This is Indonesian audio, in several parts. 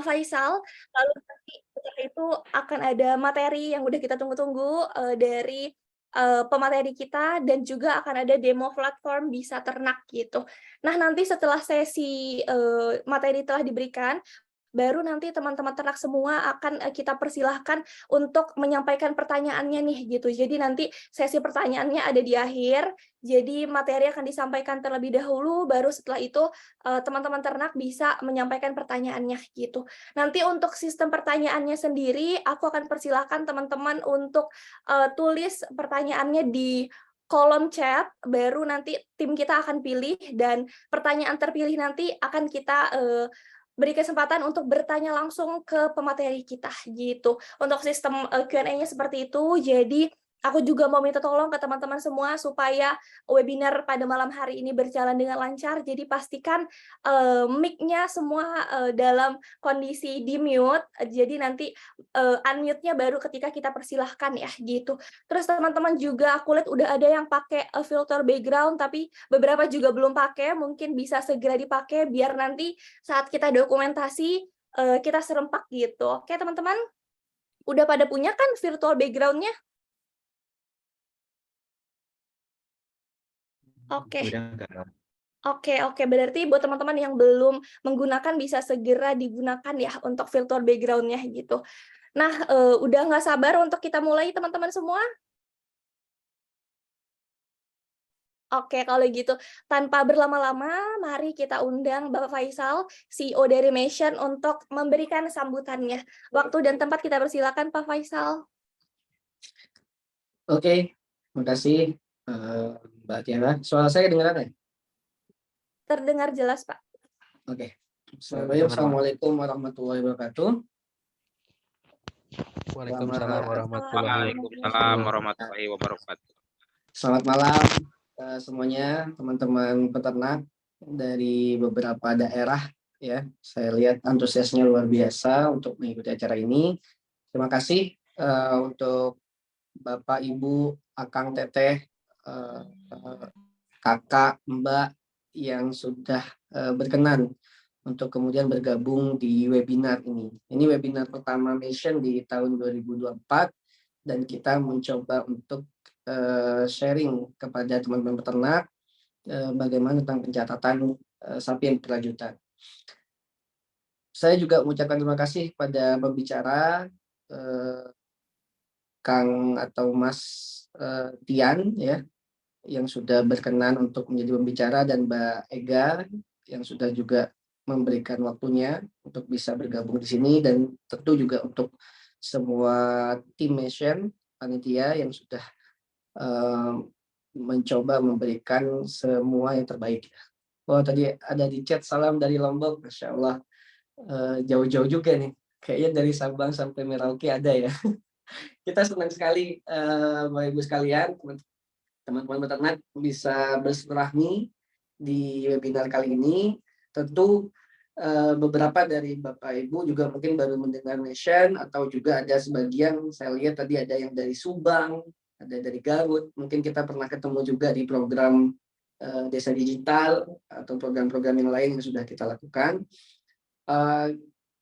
Faisal, lalu nanti setelah itu akan ada materi yang udah kita tunggu-tunggu dari pemateri kita dan juga akan ada demo platform Bisa Ternak gitu. Nah, nanti setelah sesi materi telah diberikan, baru nanti teman-teman ternak semua akan kita persilahkan untuk menyampaikan pertanyaannya nih gitu. Jadi nanti sesi pertanyaannya ada di akhir. Jadi materi akan disampaikan terlebih dahulu, baru setelah itu teman-teman ternak bisa menyampaikan pertanyaannya gitu. Nanti untuk sistem pertanyaannya sendiri, aku akan persilahkan teman-teman untuk tulis pertanyaannya di kolom chat, baru nanti tim kita akan pilih dan pertanyaan terpilih nanti akan kita beri kesempatan untuk bertanya langsung ke pemateri kita gitu. Untuk sistem Q&A-nya seperti itu. Jadi aku juga mau minta tolong ke teman-teman semua supaya webinar pada malam hari ini berjalan dengan lancar. Jadi pastikan mic-nya semua dalam kondisi di mute. Jadi nanti unmute-nya baru ketika kita persilahkan ya gitu. Terus teman-teman juga aku lihat udah ada yang pakai filter background, tapi beberapa juga belum pakai. Mungkin bisa segera dipakai biar nanti saat kita dokumentasi kita serempak gitu. Oke teman-teman, udah pada punya kan virtual background-nya? Oke. Oke, berarti buat teman-teman yang belum menggunakan bisa segera digunakan ya untuk filter background-nya gitu. Nah, udah nggak sabar untuk kita mulai teman-teman semua? Oke, kalau gitu tanpa berlama-lama, mari kita undang Bapak Faisal, CEO dari Mission untuk memberikan sambutannya. Waktu dan tempat kita persilakan Pak Faisal. Oke, terima kasih Mbak Tiara. Suara saya dengar nggak? Terdengar jelas, Pak. Oke. Assalamualaikum warahmatullahi wabarakatuh. Waalaikumsalam warahmatullahi wabarakatuh. Selamat malam semuanya, teman-teman peternak dari beberapa daerah ya. Saya lihat antusiasnya luar biasa untuk mengikuti acara ini. Terima kasih untuk Bapak, Ibu, Akang, Teteh, Kakak, Mbak yang sudah berkenan untuk kemudian bergabung di webinar ini. Ini webinar pertama Mission di tahun 2024 dan kita mencoba untuk sharing kepada teman-teman peternak bagaimana tentang pencatatan sapi yang berkelanjutan. Saya juga mengucapkan terima kasih pada pembicara Kang atau Mas Tian ya, yang sudah berkenan untuk menjadi pembicara, dan Mbak Ega yang sudah juga memberikan waktunya untuk bisa bergabung di sini, dan tentu juga untuk semua tim Mission panitia yang sudah mencoba memberikan semua yang terbaik. Oh, tadi ada di chat salam dari Lombok, Masya Allah, jauh-jauh juga nih, kayaknya dari Sabang sampai Merauke ada ya. Kita senang sekali Bapak Ibu sekalian, teman-teman peternak bisa bersilaturahmi di webinar kali ini. Tentu beberapa dari Bapak Ibu juga mungkin baru mendengar Mission, atau juga ada sebagian saya lihat tadi ada yang dari Subang, ada dari Garut. Mungkin kita pernah ketemu juga di program Desa Digital atau program-program yang lain yang sudah kita lakukan.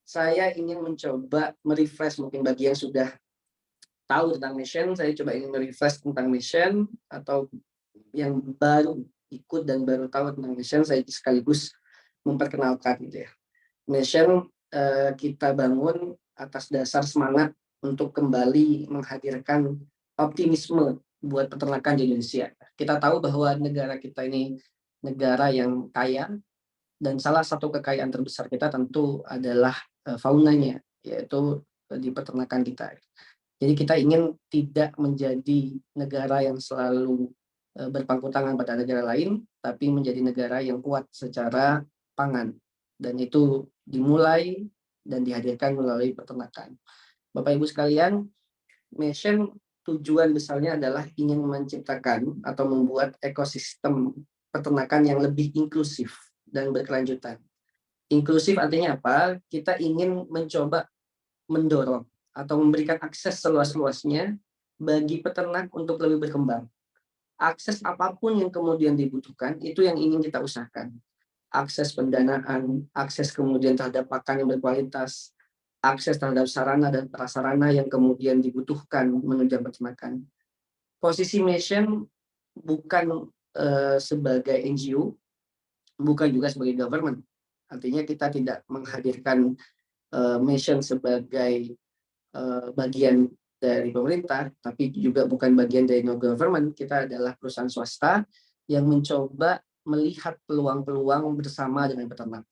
Saya ingin mencoba merefresh mungkin bagi yang sudah tahu tentang Mission, saya coba ingin merefresh tentang Mission, atau yang baru ikut dan baru tahu tentang Mission, saya sekaligus memperkenalkan gitu ya. Mission kita bangun atas dasar semangat untuk kembali menghadirkan optimisme buat peternakan di Indonesia. Kita tahu bahwa negara kita ini negara yang kaya, dan salah satu kekayaan terbesar kita tentu adalah faunanya, yaitu di peternakan kita. Jadi kita ingin tidak menjadi negara yang selalu berpangku tangan pada negara lain, tapi menjadi negara yang kuat secara pangan. Dan itu dimulai dan dihadirkan melalui peternakan. Bapak Ibu sekalian, Mission tujuan besarnya adalah ingin menciptakan atau membuat ekosistem peternakan yang lebih inklusif dan berkelanjutan. Inklusif artinya apa? Kita ingin mencoba mendorong atau memberikan akses seluas-luasnya bagi peternak untuk lebih berkembang. Akses apapun yang kemudian dibutuhkan, itu yang ingin kita usahakan. akses pendanaan, akses kemudian terhadap pakan yang berkualitas, akses terhadap sarana dan prasarana yang kemudian dibutuhkan menunjang peternakan. Posisi Mission bukan sebagai NGO, bukan juga sebagai government. Artinya kita tidak menghadirkan Mission sebagai bagian dari pemerintah, tapi juga bukan bagian dari non-government. Kita adalah perusahaan swasta yang mencoba melihat peluang-peluang bersama dengan peternak.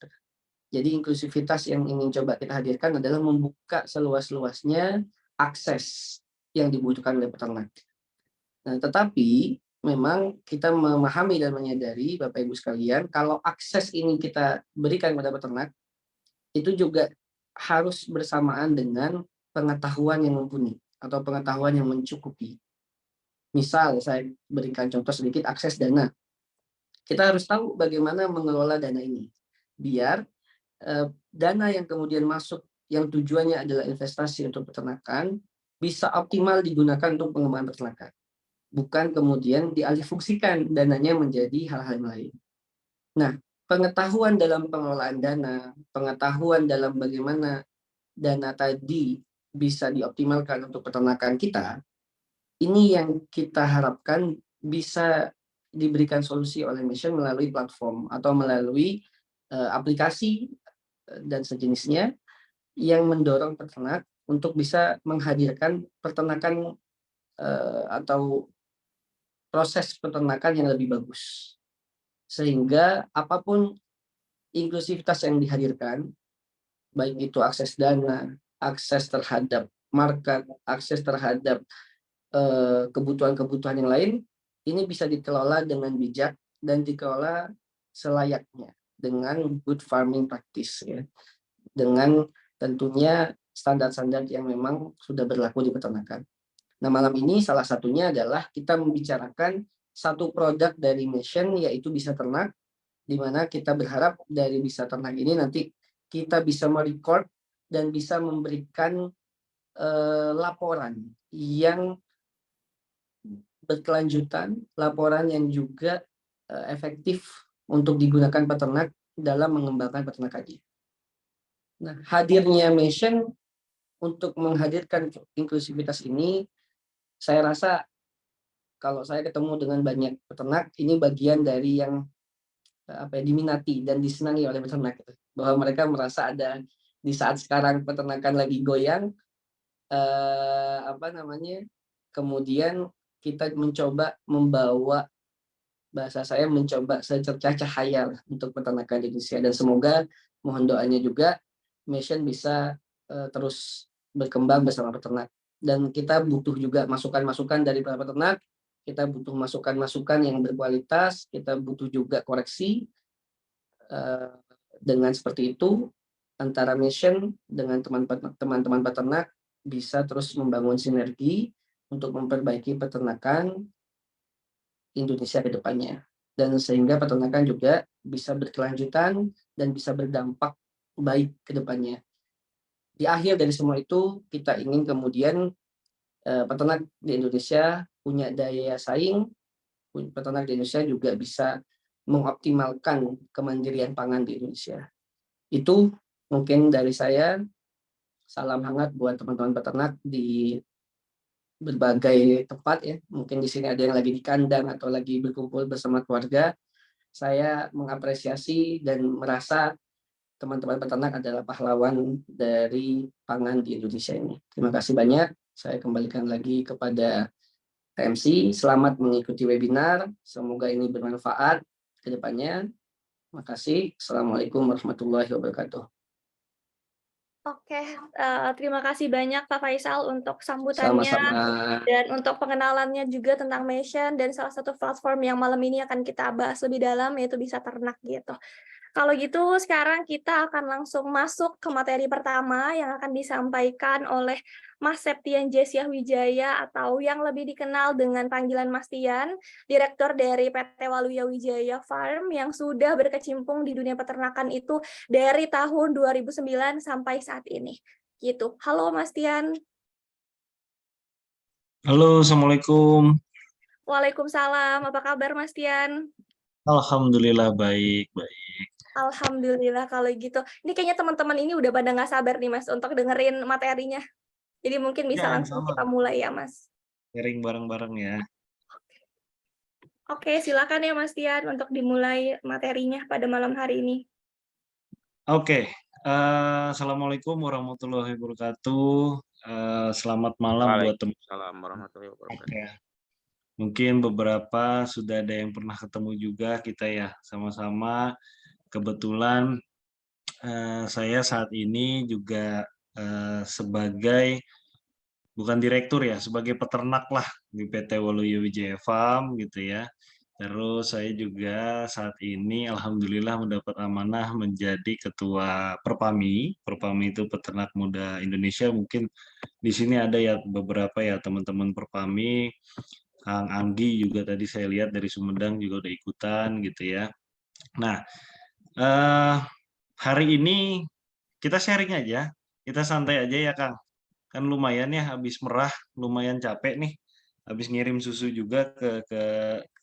Jadi inklusivitas yang ingin coba kita hadirkan adalah membuka seluas-luasnya akses yang dibutuhkan oleh peternak. Nah, tetapi memang kita memahami dan menyadari, Bapak Ibu sekalian, kalau akses ini kita berikan kepada peternak, itu juga harus bersamaan dengan pengetahuan yang mumpuni atau pengetahuan yang mencukupi. Misal, saya berikan contoh sedikit akses dana. Kita harus tahu bagaimana mengelola dana ini, biar dana yang kemudian masuk yang tujuannya adalah investasi untuk peternakan bisa optimal digunakan untuk pengembangan peternakan, bukan kemudian dialihfungsikan dananya menjadi hal-hal lain. Nah, pengetahuan dalam pengelolaan dana, pengetahuan dalam bagaimana dana tadi bisa dioptimalkan untuk peternakan kita, ini yang kita harapkan bisa diberikan solusi oleh Mission melalui platform atau melalui aplikasi dan sejenisnya yang mendorong peternak untuk bisa menghadirkan peternakan atau proses peternakan yang lebih bagus. Sehingga apapun inklusivitas yang dihadirkan, baik itu akses dana, akses terhadap market, akses terhadap kebutuhan-kebutuhan yang lain, ini bisa dikelola dengan bijak dan dikelola selayaknya dengan good farming practice, ya, dengan tentunya standar-standar yang memang sudah berlaku di peternakan. Nah, malam ini salah satunya adalah kita membicarakan satu produk dari Mission, yaitu Bisa Ternak, di mana kita berharap dari Bisa Ternak ini nanti kita bisa merecord dan bisa memberikan laporan yang berkelanjutan, laporan yang juga efektif untuk digunakan peternak dalam mengembangkan peternakannya. Nah, hadirnya Mission untuk menghadirkan inklusivitas ini, saya rasa kalau saya ketemu dengan banyak peternak, ini bagian dari yang diminati dan disenangi oleh peternak, bahwa mereka merasa ada di saat sekarang peternakan lagi goyang, kemudian kita mencoba membawa, bahasa saya mencoba secercah cahaya untuk peternakan di Indonesia, dan semoga mohon doanya juga Mission bisa terus berkembang bersama peternak. Dan kita butuh juga masukan-masukan dari para peternak, kita butuh masukan-masukan yang berkualitas, kita butuh juga koreksi. Dengan seperti itu, antara Mission dengan teman-teman peternak bisa terus membangun sinergi untuk memperbaiki peternakan Indonesia ke depannya. Dan sehingga peternakan juga bisa berkelanjutan dan bisa berdampak baik ke depannya. Di akhir dari semua itu, kita ingin kemudian peternak di Indonesia punya daya saing, peternak di Indonesia juga bisa mengoptimalkan kemandirian pangan di Indonesia. Itu mungkin dari saya. Salam hangat buat teman-teman peternak di berbagai tempat, ya. Mungkin di sini ada yang lagi di kandang atau lagi berkumpul bersama keluarga. Saya mengapresiasi dan merasa teman-teman peternak adalah pahlawan dari pangan di Indonesia ini. Terima kasih banyak. Saya kembalikan lagi kepada MC. Selamat mengikuti webinar. Semoga ini bermanfaat ke depannya. Terima kasih. Assalamualaikum warahmatullahi wabarakatuh. Oke, terima kasih banyak Pak Faisal untuk sambutannya. Sama-sama. Dan untuk pengenalannya juga tentang Mission dan salah satu platform yang malam ini akan kita bahas lebih dalam, yaitu Bisa Ternak gitu. Kalau gitu sekarang kita akan langsung masuk ke materi pertama yang akan disampaikan oleh Mas Septian Jesyah Wijaya atau yang lebih dikenal dengan panggilan Mas Tian, Direktur dari PT Waluya Wijaya Farm yang sudah berkecimpung di dunia peternakan itu dari tahun 2009 sampai saat ini. Gitu. Halo Mas Tian. Halo, Assalamualaikum. Waalaikumsalam. Apa kabar Mas Tian? Alhamdulillah baik. Alhamdulillah kalau gitu. Ini kayaknya teman-teman ini udah pada nggak sabar nih Mas untuk dengerin materinya. Jadi mungkin bisa Ya, langsung sama. kita mulai ya Mas. Sharing bareng-bareng ya. Oke, silakan ya Mas Tian untuk dimulai materinya pada malam hari ini. Oke, Assalamualaikum warahmatullahi wabarakatuh. Selamat malam buat teman. Waalaikumsalam warahmatullahi wabarakatuh. Oke, mungkin beberapa sudah ada yang pernah ketemu juga kita ya, sama-sama. Kebetulan saya saat ini juga sebagai bukan direktur ya, sebagai peternak lah di PT Waluyo Wijaya Farm gitu ya. Terus saya juga saat ini alhamdulillah mendapat amanah menjadi ketua Perpami. Perpami itu Peternak Muda Indonesia. Mungkin di sini ada ya beberapa ya teman-teman Perpami. Kang Anggi juga tadi saya lihat dari Sumedang juga udah ikutan gitu ya. Nah, eh, hari ini kita sharing aja, kita santai aja ya Kang. Kan lumayan ya habis merah, lumayan capek nih. Habis ngirim susu juga ke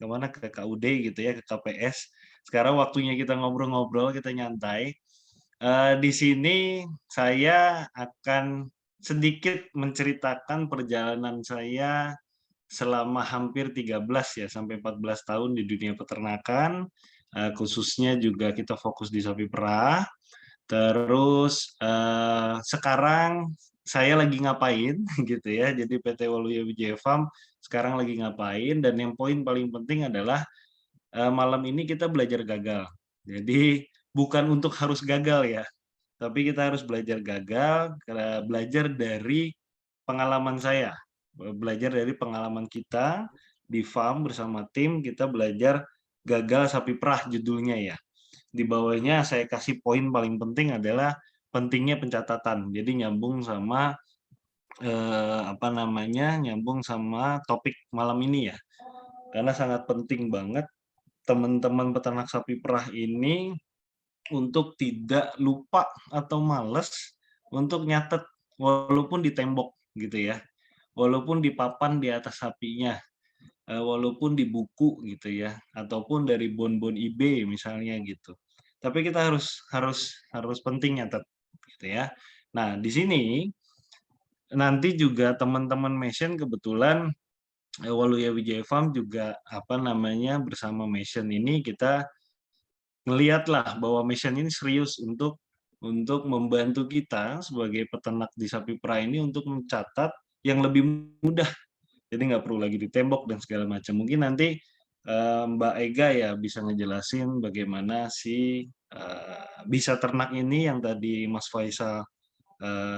mana ke KUD gitu ya, ke KPS. Sekarang waktunya kita ngobrol-ngobrol, kita nyantai. Di sini saya akan sedikit menceritakan perjalanan saya selama hampir 13 ya sampai 14 tahun di dunia peternakan. Khususnya juga kita fokus di sapi perah. Terus sekarang saya lagi ngapain gitu ya. Jadi PT Waluyo Wijaya Farm sekarang lagi ngapain dan yang poin paling penting adalah malam ini kita belajar gagal. Jadi bukan untuk harus gagal ya, tapi kita harus belajar gagal, belajar dari pengalaman saya. Belajar dari pengalaman kita di farm bersama tim, kita belajar gagal sapi perah judulnya ya. Di bawahnya saya kasih poin paling penting adalah pentingnya pencatatan. Jadi nyambung sama nyambung sama topik malam ini ya. Karena sangat penting banget teman-teman peternak sapi perah ini untuk tidak lupa atau males untuk nyatet walaupun di tembok gitu ya. Walaupun di papan di atas sapinya, walaupun di buku gitu ya, ataupun dari bon-bon IB misalnya gitu. Tapi kita harus penting nyatet gitu ya. Nah, di sini nanti juga teman-teman Mission kebetulan Waluya Wijaya Farm juga bersama Mission ini kita ngelihatlah bahwa Mission ini serius untuk membantu kita sebagai peternak di sapi perah ini untuk mencatat yang lebih mudah. Jadi nggak perlu lagi ditembok dan segala macam. Mungkin nanti Mbak Ega ya bisa ngejelasin bagaimana si bisa ternak ini yang tadi Mas Faisal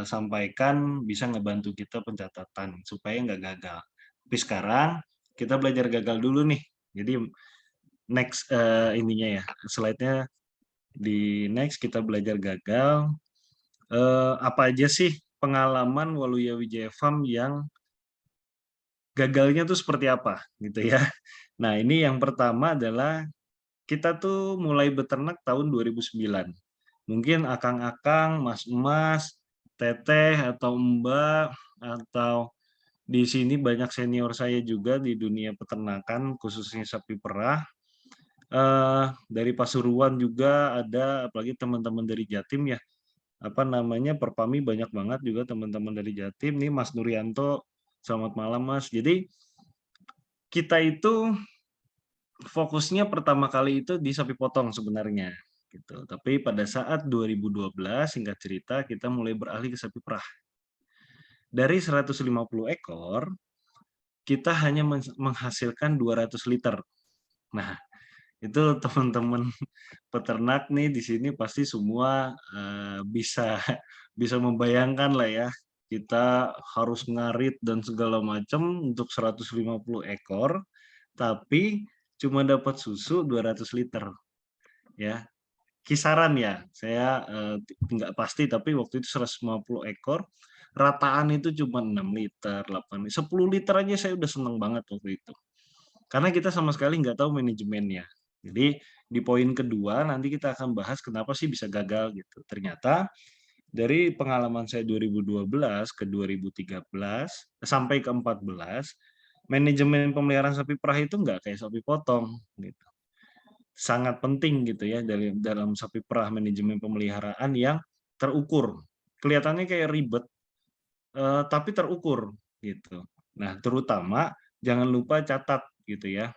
sampaikan bisa ngebantu kita pencatatan supaya nggak gagal. Tapi sekarang kita belajar gagal dulu nih. Jadi next ininya ya slide-nya di next kita belajar gagal. Apa aja sih pengalaman Waluya Wijaya Farm yang gagalnya tuh seperti apa gitu ya. Nah, ini yang pertama adalah kita tuh mulai beternak tahun 2009. Mungkin akang-akang, mas-mas, teteh atau mbak atau di sini banyak senior saya juga di dunia peternakan khususnya sapi perah. Dari Pasuruan juga ada apalagi teman-teman dari Jatim ya. Perpami banyak banget juga teman-teman dari Jatim. Nih Mas Nuryanto, selamat malam Mas. Jadi kita itu fokusnya pertama kali itu di sapi potong sebenarnya gitu. Tapi pada saat 2012 singkat cerita kita mulai beralih ke sapi perah. Dari 150 ekor kita hanya menghasilkan 200 liter. Nah, itu teman-teman peternak nih di sini pasti semua bisa bisa membayangkan lah ya. Kita harus ngarit dan segala macam untuk 150 ekor tapi cuma dapat susu 200 liter ya. Kisaran ya. Saya nggak pasti tapi waktu itu 150 ekor rataan itu cuma 6 liter, 8 liter, 10 liter aja saya udah seneng banget waktu itu. Karena kita sama sekali nggak tahu manajemennya. Jadi di poin kedua nanti kita akan bahas kenapa sih bisa gagal gitu. Ternyata dari pengalaman saya 2012 ke 2013 sampai ke 14, manajemen pemeliharaan sapi perah itu nggak kayak sapi potong gitu. sangat penting gitu ya dalam sapi perah manajemen pemeliharaan yang terukur. Kelihatannya kayak ribet, tapi terukur gitu. Nah, terutama jangan lupa catat gitu ya.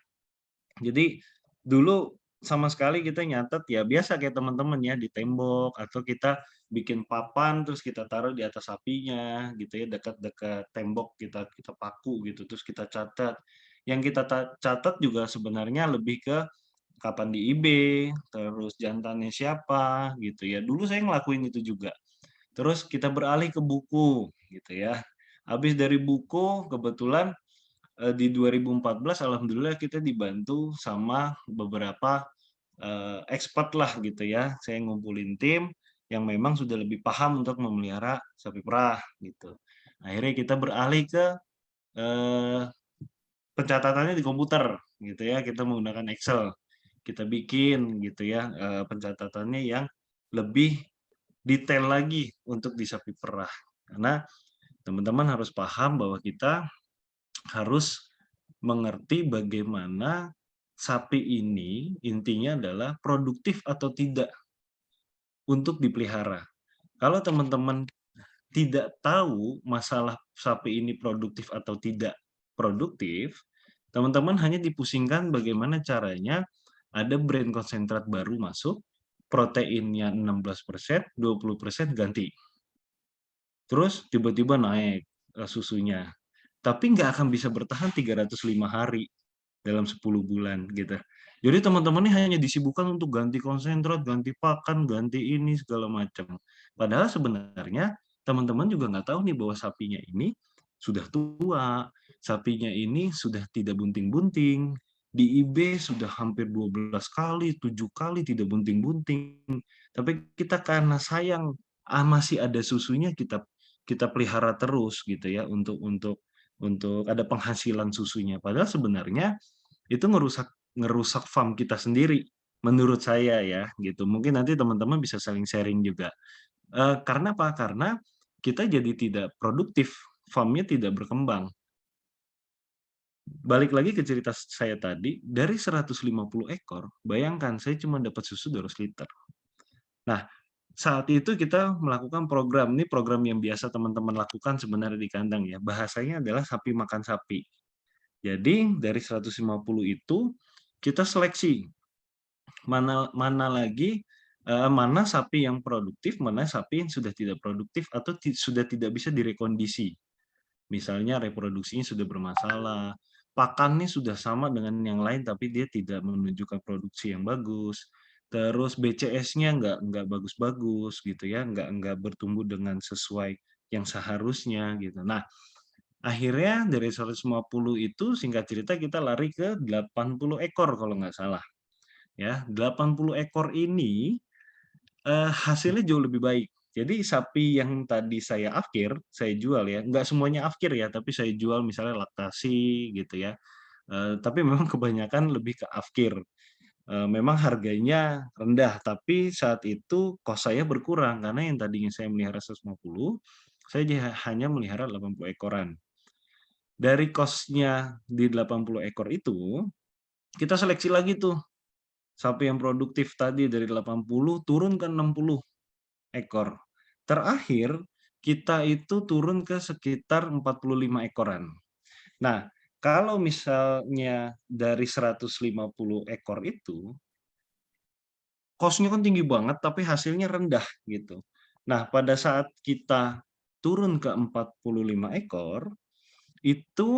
Jadi dulu sama sekali kita nyatet ya biasa kayak teman-teman ya di tembok atau kita bikin papan terus kita taruh di atas sapinya gitu ya dekat-dekat tembok kita kita paku gitu terus kita catat. Yang kita catat juga sebenarnya lebih ke kapan di IB, terus jantannya siapa gitu ya. Dulu saya ngelakuin itu juga. Terus kita beralih ke buku gitu ya. Habis dari buku kebetulan di 2014 alhamdulillah kita dibantu sama beberapa expert lah gitu ya. Saya ngumpulin tim yang memang sudah lebih paham untuk memelihara sapi perah gitu. Akhirnya kita beralih ke eh, pencatatannya di komputer gitu ya. Kita menggunakan Excel. Kita bikin gitu ya pencatatannya yang lebih detail lagi untuk di sapi perah. Karena teman-teman harus paham bahwa kita harus mengerti bagaimana sapi ini intinya adalah produktif atau tidak untuk dipelihara. Kalau teman-teman tidak tahu masalah sapi ini produktif atau tidak produktif, teman-teman hanya dipusingkan bagaimana caranya ada brand konsentrat baru masuk, proteinnya 16%, 20% ganti. Terus tiba-tiba naik susunya. Tapi nggak akan bisa bertahan 305 hari dalam 10 bulan gitu. Jadi teman-teman ini hanya disibukkan untuk ganti konsentrat, ganti pakan, ganti ini segala macam. Padahal sebenarnya teman-teman juga nggak tahu nih bahwa sapinya ini sudah tua, sapinya ini sudah tidak bunting-bunting, di IB sudah hampir 12 kali, 7 kali tidak bunting-bunting. Tapi kita karena sayang masih ada susunya kita kita pelihara terus gitu ya untuk ada penghasilan susunya. Padahal sebenarnya itu ngerusak ngerusak farm kita sendiri menurut saya ya gitu. Mungkin nanti teman-teman bisa saling sharing juga. Karena apa? Karena kita jadi tidak produktif, farm-nya tidak berkembang. Balik lagi ke cerita saya tadi, dari 150 ekor, bayangkan saya cuma dapat susu 200 liter. Nah, saat itu kita melakukan program, ini program yang biasa teman-teman lakukan sebenarnya di kandang ya. Bahasanya adalah sapi makan sapi. Jadi dari 150 itu kita seleksi mana mana lagi mana sapi yang produktif, mana sapi yang sudah tidak produktif atau sudah tidak bisa direkondisi. Misalnya reproduksinya sudah bermasalah, pakannya sudah sama dengan yang lain tapi dia tidak menunjukkan produksi yang bagus. Terus BCS-nya nggak bagus-bagus gitu ya, nggak bertumbuh dengan sesuai yang seharusnya gitu. Nah, akhirnya dari 150 itu singkat cerita kita lari ke 80 ekor kalau nggak salah. Ya, 80 ekor ini hasilnya jauh lebih baik. Jadi sapi yang tadi saya afkir, saya jual ya, nggak semuanya afkir ya, tapi saya jual misalnya laktasi gitu ya. Tapi memang kebanyakan lebih ke afkir. Memang harganya rendah, tapi saat itu kos saya berkurang karena yang tadinya saya melihara 150, saya hanya melihara 80 ekoran. Dari kosnya di 80 ekor itu, kita seleksi lagi tuh sapi yang produktif tadi dari 80 turun ke 60 ekor. Terakhir, kita itu turun ke sekitar 45 ekoran. Nah, kalau misalnya dari 150 ekor itu, kosnya kan tinggi banget, tapi hasilnya rendah gitu. Nah, pada saat kita turun ke 45 ekor, itu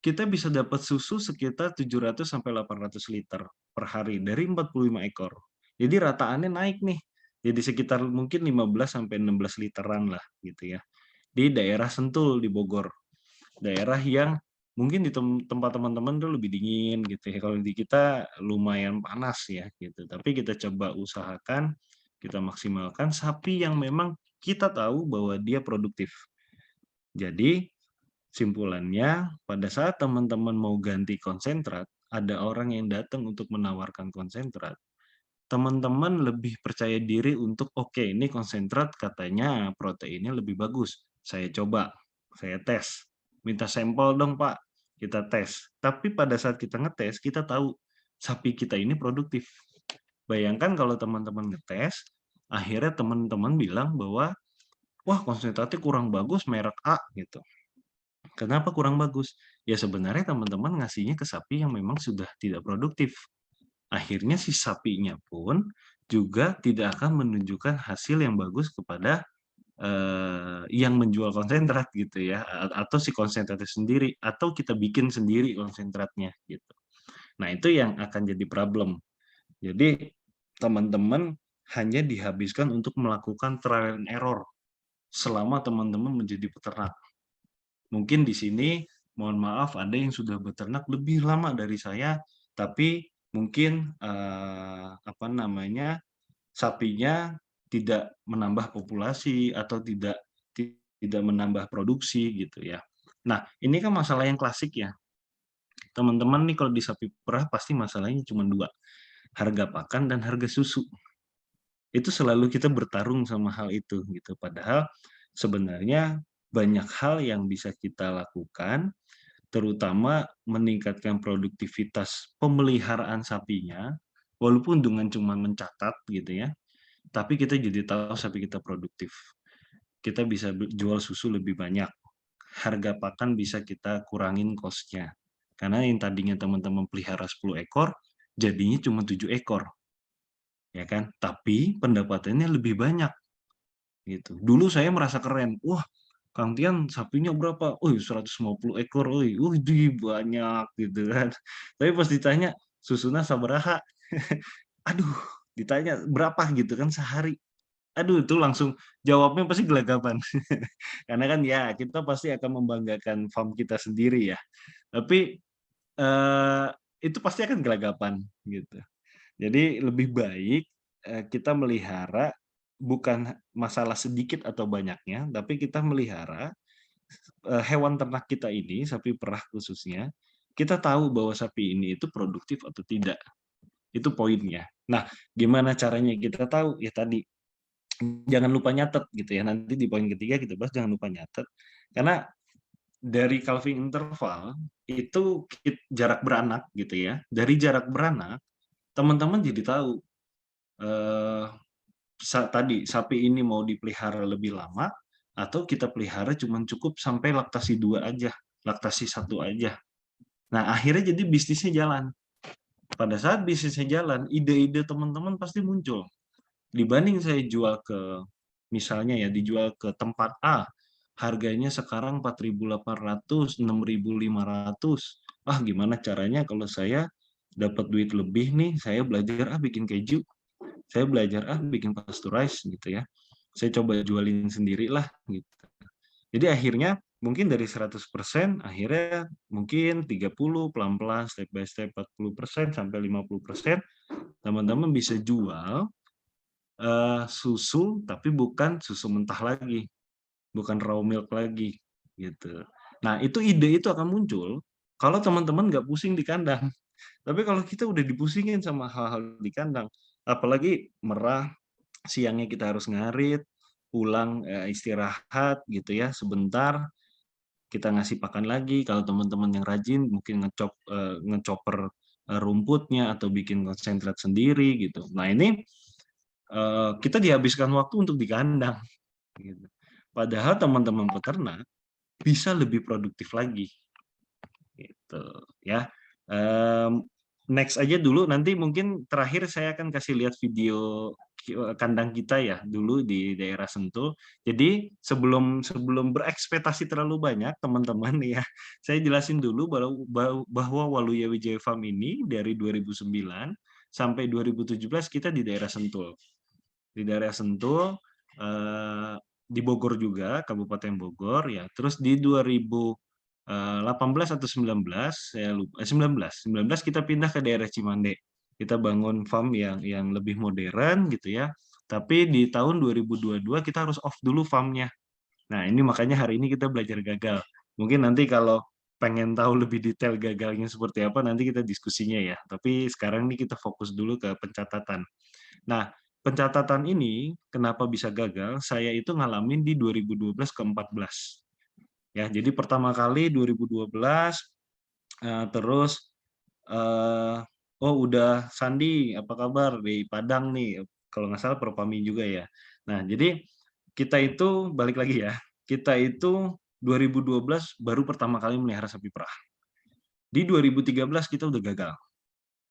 kita bisa dapat susu sekitar 700 sampai 800 liter per hari dari 45 ekor. Jadi rataannya naik nih. Jadi sekitar mungkin 15 sampai 16 literan lah gitu ya. Di daerah Sentul di Bogor. Daerah yang mungkin di tempat teman-teman tuh lebih dingin gitu ya. Kalau di kita lumayan panas ya gitu. Tapi kita coba usahakan, kita maksimalkan sapi yang memang kita tahu bahwa dia produktif. Jadi simpulannya, pada saat teman-teman mau ganti konsentrat, ada orang yang datang untuk menawarkan konsentrat. Teman-teman lebih percaya diri untuk, oke, ini konsentrat katanya proteinnya lebih bagus. Saya coba, saya tes. Minta sampel dong, Pak. Kita tes. Tapi pada saat kita ngetes, kita tahu sapi kita ini produktif. Bayangkan kalau teman-teman ngetes, akhirnya teman-teman bilang bahwa, wah konsentrasi kurang bagus merek A gitu. Kenapa kurang bagus? Ya sebenarnya teman-teman ngasihnya ke sapi yang memang sudah tidak produktif. Akhirnya si sapinya pun juga tidak akan menunjukkan hasil yang bagus kepada yang menjual konsentrat gitu ya, atau si konsentratnya sendiri, atau kita bikin sendiri konsentratnya gitu. Nah itu yang akan jadi problem. Jadi teman-teman hanya dihabiskan untuk melakukan trial and error selama teman-teman menjadi peternak. Mungkin di sini mohon maaf ada yang sudah beternak lebih lama dari saya, tapi mungkin apa namanya sapinya tidak menambah populasi atau tidak menambah produksi gitu ya. Nah, ini kan masalah yang klasik ya. Teman-teman nih kalau di sapi perah pasti masalahnya cuma dua, harga pakan dan harga susu. Itu selalu kita bertarung sama hal itu gitu. Padahal sebenarnya banyak hal yang bisa kita lakukan, terutama meningkatkan produktivitas pemeliharaan sapinya, walaupun dengan cuma mencatat gitu ya, tapi kita jadi tahu sapi kita produktif. Kita bisa jual susu lebih banyak. Harga pakan bisa kita kurangin cost-nya. Karena yang tadinya teman-teman pelihara 10 ekor, jadinya cuma 7 ekor. Ya kan? Tapi pendapatannya lebih banyak. Gitu. Dulu saya merasa keren. Wah, Kang Tian sapinya berapa? Oh, 150 ekor. Banyak gitu kan. Tapi pas ditanya susunya sabaraha? Aduh, ditanya berapa gitu kan sehari. Aduh, itu langsung jawabnya pasti gelagapan. Karena kan ya kita pasti akan membanggakan farm kita sendiri ya. Tapi itu pasti akan gelagapan gitu. Jadi lebih baik kita melihara bukan masalah sedikit atau banyaknya, tapi kita melihara hewan ternak kita ini, sapi perah khususnya, kita tahu bahwa sapi ini itu produktif atau tidak. Itu poinnya. Nah, gimana caranya kita tahu? Ya tadi, jangan lupa nyatet gitu ya. Nanti di poin ketiga kita bahas jangan lupa nyatet. Karena dari calving interval itu jarak beranak gitu ya. Dari jarak beranak teman-teman jadi tahu tadi sapi ini mau dipelihara lebih lama atau kita pelihara cuma cukup sampai laktasi 2 aja, laktasi 1 aja. Nah, akhirnya jadi bisnisnya jalan. Pada saat bisnisnya jalan, ide-ide teman-teman pasti muncul. Dibanding saya jual ke misalnya ya dijual ke tempat A, harganya sekarang 4.800, 6.500. Ah, gimana caranya kalau saya dapat duit lebih nih, saya belajar bikin keju. Saya belajar bikin pasteurize gitu ya. Saya coba jualin sendirilah gitu. Jadi akhirnya mungkin dari 100% akhirnya mungkin 30 pelan-pelan step by step 40% sampai 50% teman-teman bisa jual susu tapi bukan susu mentah lagi, bukan raw milk lagi gitu. Nah, itu ide itu akan muncul kalau teman-teman nggak pusing di kandang. Tapi kalau kita udah dipusingin sama hal-hal di kandang, apalagi merah, siangnya kita harus ngarit, pulang istirahat gitu ya sebentar, kita ngasih pakan lagi. Kalau teman-teman yang rajin mungkin ngechopper rumputnya atau bikin konsentrat sendiri gitu. Nah ini kita dihabiskan waktu untuk di kandang. Gitu. Padahal teman-teman peternak bisa lebih produktif lagi. Gitu ya. Next aja dulu, nanti mungkin terakhir saya akan kasih lihat video kandang kita ya dulu di daerah Sentul. Jadi sebelum berekspektasi terlalu banyak teman-teman ya, saya jelasin dulu bahwa Waluya Wijaya Farm ini dari 2009 sampai 2017 kita di daerah Sentul. Di daerah Sentul, di Bogor juga, Kabupaten Bogor ya. Terus di 2018 atau 19, saya lupa, 19 kita pindah ke daerah Cimande. Kita bangun farm yang lebih modern gitu ya. Tapi di tahun 2022 kita harus off dulu farmnya. Nah, ini makanya hari ini kita belajar gagal. Mungkin nanti kalau pengen tahu lebih detail gagalnya seperti apa, nanti kita diskusinya ya. Tapi sekarang ini kita fokus dulu ke pencatatan. Nah, pencatatan ini kenapa bisa gagal? Saya itu ngalamin di 2012 ke 14. Ya, jadi pertama kali 2012 terus oh udah Sandi, apa kabar di Padang nih, kalau nggak salah Propami juga ya. Nah, jadi kita itu balik lagi ya, kita itu 2012 baru pertama kali melihara sapi perah. Di 2013 kita udah gagal.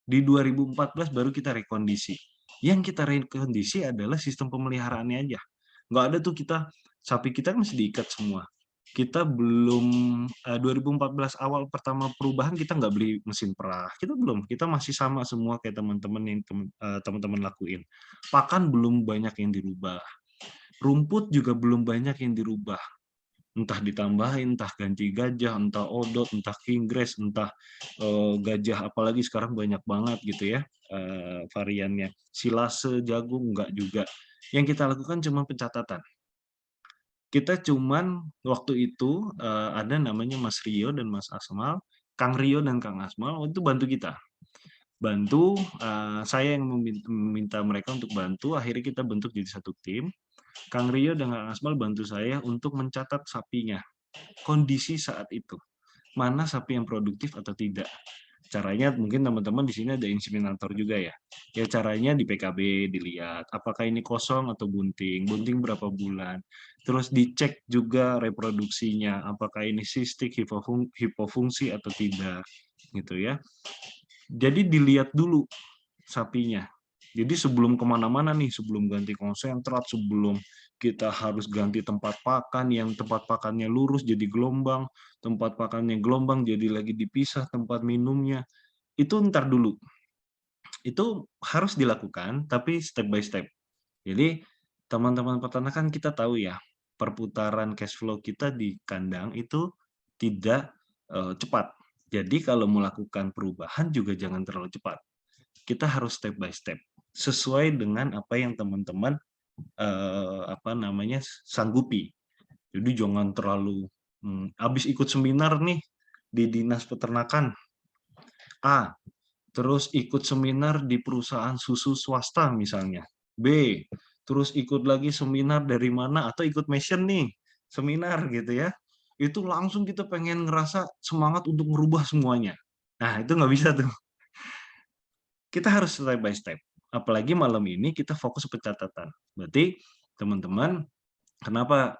Di 2014 baru kita rekondisi. Yang kita rekondisi adalah sistem pemeliharaannya aja. Nggak ada tuh sapi kita kan masih diikat semua. Kita belum 2014 awal pertama perubahan kita nggak beli mesin perah. Kita belum, kita masih sama semua kayak teman-teman yang teman-teman lakuin. Pakan belum banyak yang dirubah. Rumput juga belum banyak yang dirubah. Entah ditambahin, entah ganti gajah, entah odot, entah kinggrass, entah gajah, apalagi sekarang banyak banget gitu ya variannya. Silase, jagung, enggak juga. Yang kita lakukan cuma pencatatan. Kita cuman waktu itu ada namanya Mas Rio dan Mas Asmal, Kang Rio dan Kang Asmal itu bantu kita. Bantu, saya yang meminta mereka untuk bantu, akhirnya kita bentuk jadi satu tim. Kang Rio dan Kang Asmal bantu saya untuk mencatat sapinya, kondisi saat itu. Mana sapi yang produktif atau tidak. Caranya mungkin teman-teman di sini ada inseminator juga ya. Ya caranya di PKB dilihat apakah ini kosong atau bunting, bunting berapa bulan. Terus dicek juga reproduksinya, apakah ini sistik, hipofungsi atau tidak gitu ya. Jadi dilihat dulu sapinya. Jadi sebelum kemana-mana nih, sebelum ganti konsentrat, sebelum kita harus ganti tempat pakan, yang tempat pakannya lurus jadi gelombang, tempat pakannya gelombang jadi lagi dipisah tempat minumnya, itu ntar dulu. Itu harus dilakukan, tapi step by step. Jadi teman-teman peternakan kita tahu ya, perputaran cash flow kita di kandang itu tidak cepat. Jadi kalau melakukan perubahan juga jangan terlalu cepat. Kita harus step by step sesuai dengan apa yang teman-teman sanggupi. Jadi jangan terlalu habis ikut seminar nih di dinas peternakan A, terus ikut seminar di perusahaan susu swasta misalnya B, terus ikut lagi seminar dari mana atau ikut mission nih seminar gitu ya. Itu langsung kita pengen ngerasa semangat untuk merubah semuanya. Nah, itu nggak bisa tuh. Kita harus step by step. Apalagi malam ini kita fokus pencatatan. Berarti teman-teman, kenapa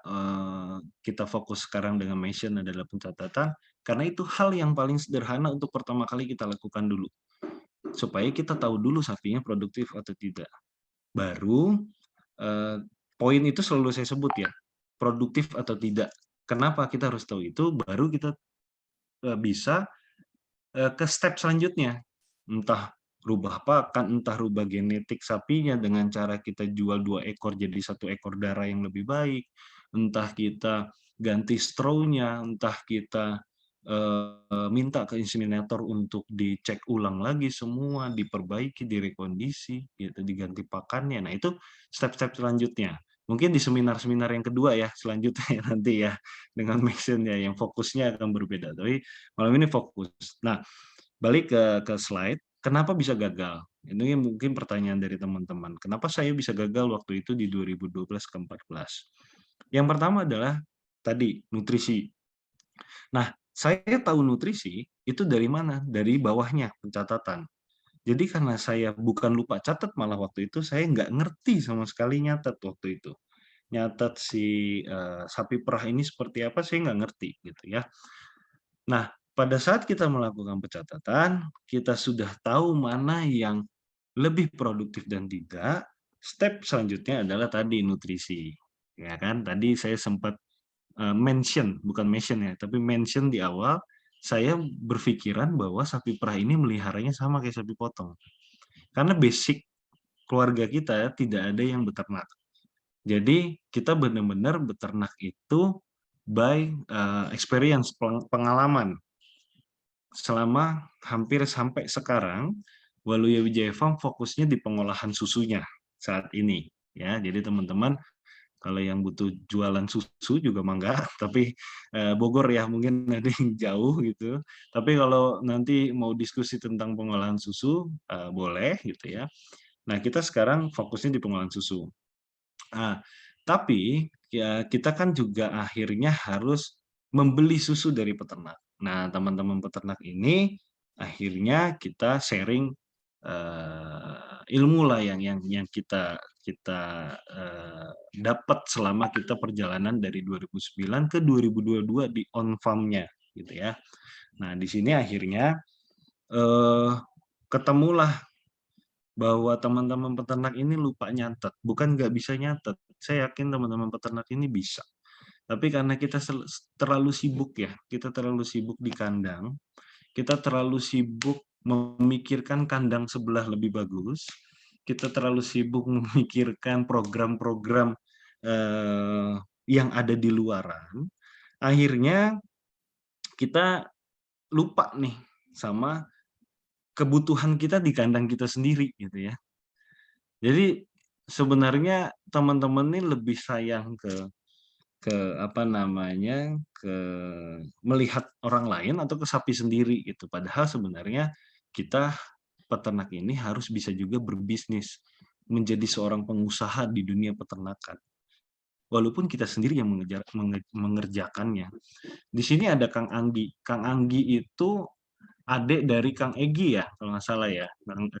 kita fokus sekarang dengan mission adalah pencatatan? Karena itu hal yang paling sederhana untuk pertama kali kita lakukan dulu. Supaya kita tahu dulu sapinya produktif atau tidak. Baru poin itu selalu saya sebut ya, produktif atau tidak. Kenapa kita harus tahu itu? Baru kita bisa ke step selanjutnya. Entah rubah pakan, entah rubah genetik sapinya dengan cara kita jual 2 ekor jadi 1 ekor darah yang lebih baik, entah kita ganti straw-nya, entah kita minta ke inseminator untuk dicek ulang lagi semua, diperbaiki, direkondisi, gitu, diganti pakannya. Nah, itu step-step selanjutnya. Mungkin di seminar-seminar yang kedua ya, selanjutnya nanti ya, dengan mission-nya yang fokusnya akan berbeda. Tapi malam ini fokus. Nah, balik ke slide, kenapa bisa gagal? Ini mungkin pertanyaan dari teman-teman. Kenapa saya bisa gagal waktu itu di 2012 ke 14? Yang pertama adalah tadi nutrisi. Nah, saya tahu nutrisi itu dari mana? Dari bawahnya pencatatan. Jadi karena saya bukan lupa catat, malah waktu itu saya nggak ngerti sama sekali nyatet waktu itu. Nyatet si sapi perah ini seperti apa, saya nggak ngerti gitu ya. Nah, pada saat kita melakukan pencatatan, kita sudah tahu mana yang lebih produktif dan tidak. Step selanjutnya adalah tadi nutrisi, ya kan? Tadi saya sempat bukan mention ya, tapi mention di awal. Saya berpikiran bahwa sapi perah ini meliharanya sama kayak sapi potong, karena basic keluarga kita tidak ada yang beternak. Jadi kita benar-benar beternak itu by experience, pengalaman. Selama hampir sampai sekarang, Waluya Wijaya Farm fokusnya di pengolahan susunya saat ini. Ya, jadi teman-teman kalau yang butuh jualan susu juga mangga, tapi Bogor ya mungkin ada yang jauh gitu. Tapi kalau nanti mau diskusi tentang pengolahan susu, boleh gitu ya. Nah, kita sekarang fokusnya di pengolahan susu. Nah, tapi ya kita kan juga akhirnya harus membeli susu dari peternak. Nah, teman-teman peternak ini akhirnya kita sharing ilmu lah yang kita dapat selama kita perjalanan dari 2009 ke 2022 di on farm-nya gitu ya. Nah, di sini akhirnya ketemulah bahwa teman-teman peternak ini lupa nyatet, bukan nggak bisa nyatet. Saya yakin teman-teman peternak ini bisa. Tapi karena kita terlalu sibuk ya, kita terlalu sibuk di kandang, kita terlalu sibuk memikirkan kandang sebelah lebih bagus, kita terlalu sibuk memikirkan program-program yang ada di luaran, akhirnya kita lupa nih sama kebutuhan kita di kandang kita sendiri gitu ya. Jadi sebenarnya teman-teman ini lebih sayang ke apa namanya, ke melihat orang lain atau ke sapi sendiri gitu. Padahal sebenarnya kita peternak ini harus bisa juga berbisnis, menjadi seorang pengusaha di dunia peternakan. Walaupun kita sendiri yang mengerjakannya. Di sini ada Kang Anggi. Kang Anggi itu adik dari Kang Egi ya, kalau nggak salah ya.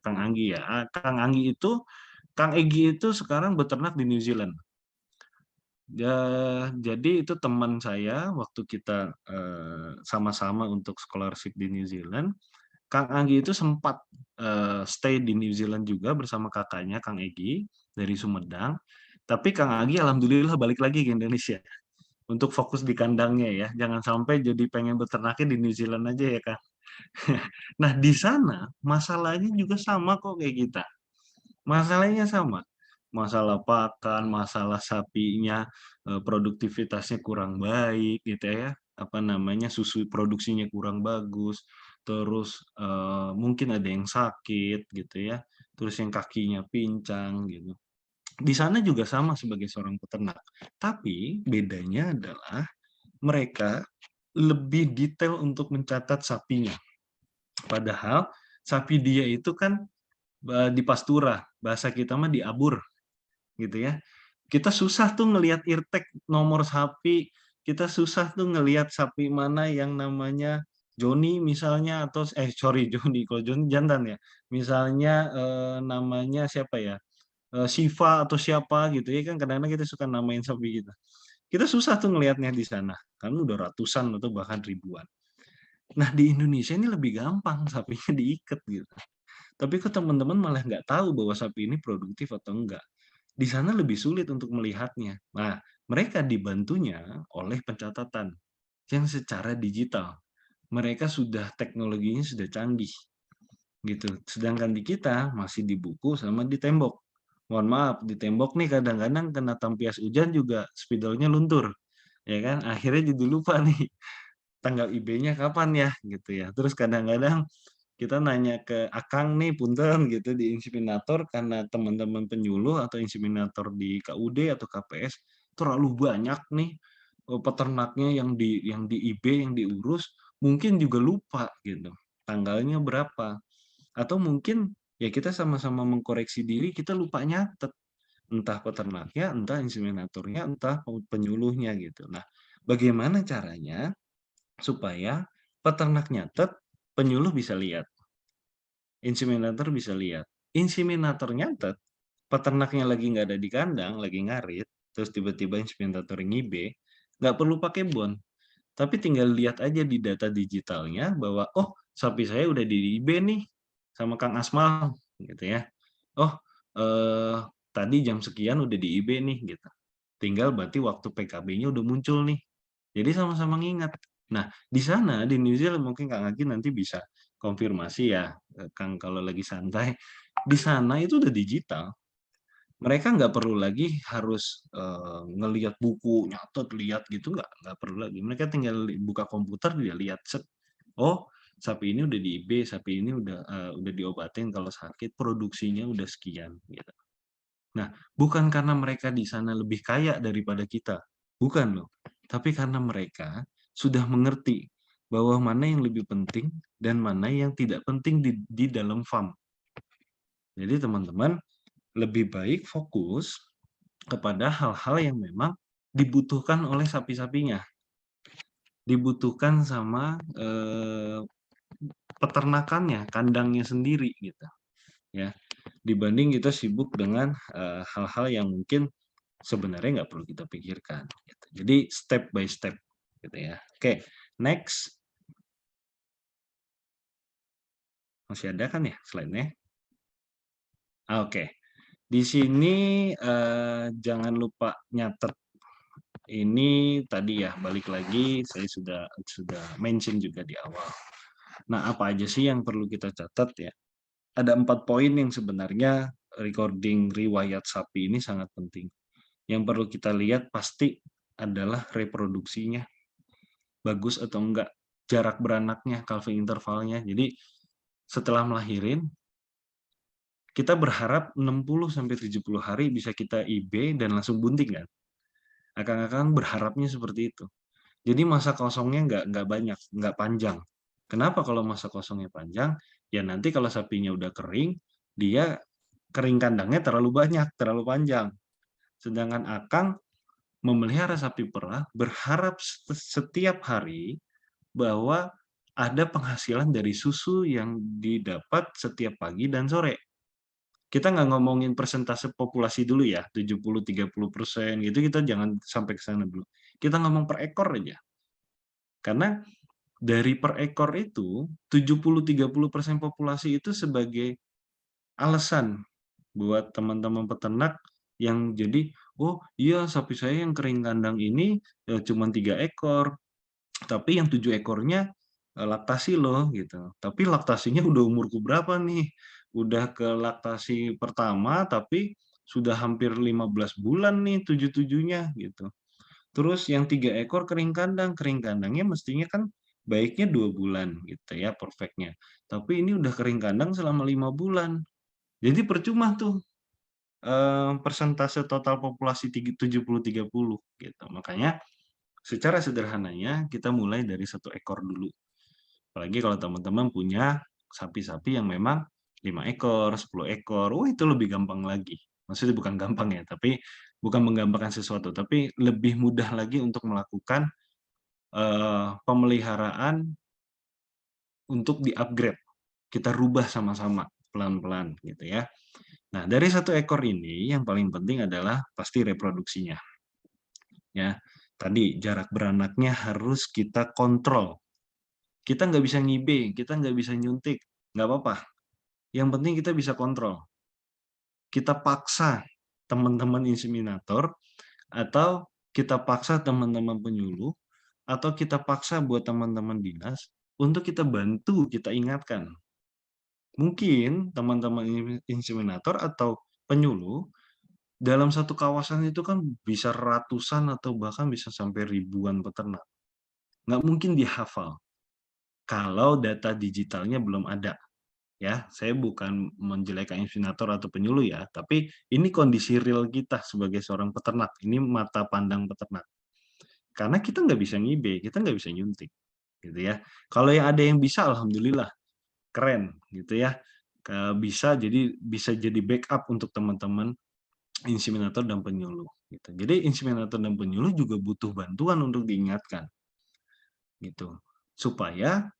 Kang Anggi ya. Kang Anggi itu, Kang Egi itu sekarang beternak di New Zealand. Jadi itu teman saya waktu kita sama-sama untuk scholarship di New Zealand. Kang Anggi itu sempat stay di New Zealand juga bersama kakaknya Kang Egi dari Sumedang. Tapi Kang Anggi alhamdulillah balik lagi ke Indonesia untuk fokus di kandangnya ya. Jangan sampai jadi pengen beternaknya di New Zealand aja ya Kang. Nah di sana masalahnya juga sama kok kayak kita. Masalahnya sama. Masalah pakan, masalah sapinya produktivitasnya kurang baik gitu ya. Apa namanya, susu produksinya kurang bagus. Terus mungkin ada yang sakit gitu ya. Terus yang kakinya pincang gitu. Di sana juga sama sebagai seorang peternak. Tapi bedanya adalah mereka lebih detail untuk mencatat sapinya. Padahal sapi dia itu kan di pastura, bahasa kita mah diabur gitu ya. Kita susah tuh ngelihat irtek nomor sapi, kita susah tuh ngelihat sapi mana yang namanya Joni misalnya atau sorry Joni, kalau Joni jantan ya. Misalnya namanya siapa ya? Siva atau siapa gitu ya kan kadang-kadang kita suka namain sapi kita. Kita susah tuh ngelihatnya di sana, karena udah ratusan atau bahkan ribuan. Nah di Indonesia ini lebih gampang sapinya diikat gitu. Tapi kok teman-teman malah nggak tahu bahwa sapi ini produktif atau enggak. Di sana lebih sulit untuk melihatnya. Nah, mereka dibantunya oleh pencatatan yang secara digital. Mereka sudah teknologinya sudah canggih gitu. Sedangkan di kita masih di buku sama di tembok. Mohon maaf, di tembok nih kadang-kadang kena tampias hujan juga spidolnya luntur. Ya kan? Akhirnya jadi lupa nih tanggal IB-nya kapan ya gitu ya. Terus kadang-kadang kita nanya ke akang nih punten gitu di inseminator karena teman-teman penyuluh atau inseminator di KUD atau KPS terlalu banyak nih peternaknya yang di IB yang diurus mungkin juga lupa gitu tanggalnya berapa atau mungkin ya kita sama-sama mengkoreksi diri kita lupa nyatet entah peternaknya entah inseminatornya entah penyuluhnya gitu. Nah bagaimana caranya supaya peternak nyatet penyuluh bisa lihat inseminator bisa lihat. Inseminator nyatet, peternaknya lagi nggak ada di kandang, lagi ngarit, terus tiba-tiba inseminator ngibe, nggak perlu pakai bon. Tapi tinggal lihat aja di data digitalnya bahwa, oh sapi saya udah di IB nih sama Kang Asmal, gitu ya. Oh, tadi jam sekian udah di IB nih, gitu. Tinggal berarti waktu PKB-nya udah muncul nih. Jadi sama-sama ngingat. Nah, di sana di New Zealand mungkin Kang Agi nanti bisa konfirmasi ya, Kang kalau lagi santai. Di sana itu udah digital. Mereka nggak perlu lagi harus ngelihat buku, nyatet, lihat gitu nggak perlu lagi. Mereka tinggal buka komputer dia lihat set. Oh, sapi ini udah di IB, sapi ini udah diobatin kalau sakit, produksinya udah sekian gitu. Nah, bukan karena mereka di sana lebih kaya daripada kita. Bukan loh. Tapi karena mereka sudah mengerti bahwa mana yang lebih penting dan mana yang tidak penting di dalam farm. Jadi teman-teman lebih baik fokus kepada hal-hal yang memang dibutuhkan oleh sapi-sapinya. Dibutuhkan sama peternakannya, kandangnya sendiri gitu. ya, dibanding kita sibuk dengan hal-hal yang mungkin sebenarnya nggak perlu kita pikirkan. Gitu. Jadi step by step, gitu ya. Oke, next. Masih ada kan ya slide-nya? Oke, di sini jangan lupa nyatet. Ini tadi ya, balik lagi saya sudah mention juga di awal. Nah, apa aja sih yang perlu kita catat ya? Ada 4 poin yang sebenarnya recording riwayat sapi ini sangat penting. Yang perlu kita lihat pasti adalah reproduksinya. Bagus atau enggak, jarak beranaknya, calving intervalnya. Jadi setelah melahirin, kita berharap 60-70 hari bisa kita IB dan langsung bunting kan? Akang-akang berharapnya seperti itu. Jadi masa kosongnya nggak banyak, nggak panjang. Kenapa kalau masa kosongnya panjang? Ya nanti kalau sapinya udah kering, dia kering kandangnya terlalu banyak, terlalu panjang. Sedangkan akang memelihara sapi perah berharap setiap hari bahwa ada penghasilan dari susu yang didapat setiap pagi dan sore. Kita nggak ngomongin persentase populasi dulu ya, 70-30% gitu, kita jangan sampai ke sana dulu. Kita ngomong per ekor aja. Karena dari per ekor itu 70-30% populasi itu sebagai alasan buat teman-teman peternak yang jadi, oh iya sapi saya yang kering kandang ini cuma 3 ekor, tapi yang 7 ekornya laktasi loh gitu. Tapi laktasinya udah umurku berapa nih? Udah ke laktasi pertama tapi sudah hampir 15 bulan nih 7-7-nya gitu. Terus yang 3 ekor kering kandangnya mestinya kan baiknya 2 bulan gitu ya perfectnya. Tapi ini udah kering kandang selama 5 bulan. Jadi percuma tuh persentase total populasi 70-30 gitu. Makanya secara sederhananya kita mulai dari 1 ekor dulu. Apalagi kalau teman-teman punya sapi-sapi yang memang 5 ekor, 10 ekor, itu lebih gampang lagi. Maksudnya bukan gampang ya, tapi bukan menggampangkan sesuatu, tapi lebih mudah lagi untuk melakukan pemeliharaan untuk di-upgrade. Kita rubah sama-sama pelan-pelan gitu ya. Nah, dari 1 ekor ini yang paling penting adalah pasti reproduksinya. Ya, tadi jarak beranaknya harus kita kontrol. Kita nggak bisa ngibe, kita nggak bisa nyuntik, nggak apa-apa. Yang penting kita bisa kontrol. Kita paksa teman-teman inseminator, atau kita paksa teman-teman penyuluh, atau kita paksa buat teman-teman dinas, untuk kita bantu, kita ingatkan. Mungkin teman-teman inseminator atau penyuluh, dalam satu kawasan itu kan bisa ratusan atau bahkan bisa sampai ribuan peternak. Nggak mungkin dihafal kalau data digitalnya belum ada. Ya, saya bukan menjelekkan inseminator atau penyuluh ya, tapi ini kondisi real kita sebagai seorang peternak. Ini mata pandang peternak. Karena kita nggak bisa ngibe, kita nggak bisa nyuntik, gitu ya. Kalau yang ada yang bisa, alhamdulillah, keren, gitu ya. Bisa jadi backup untuk teman-teman inseminator dan penyuluh. Gitu. Jadi inseminator dan penyuluh juga butuh bantuan untuk diingatkan, gitu, supaya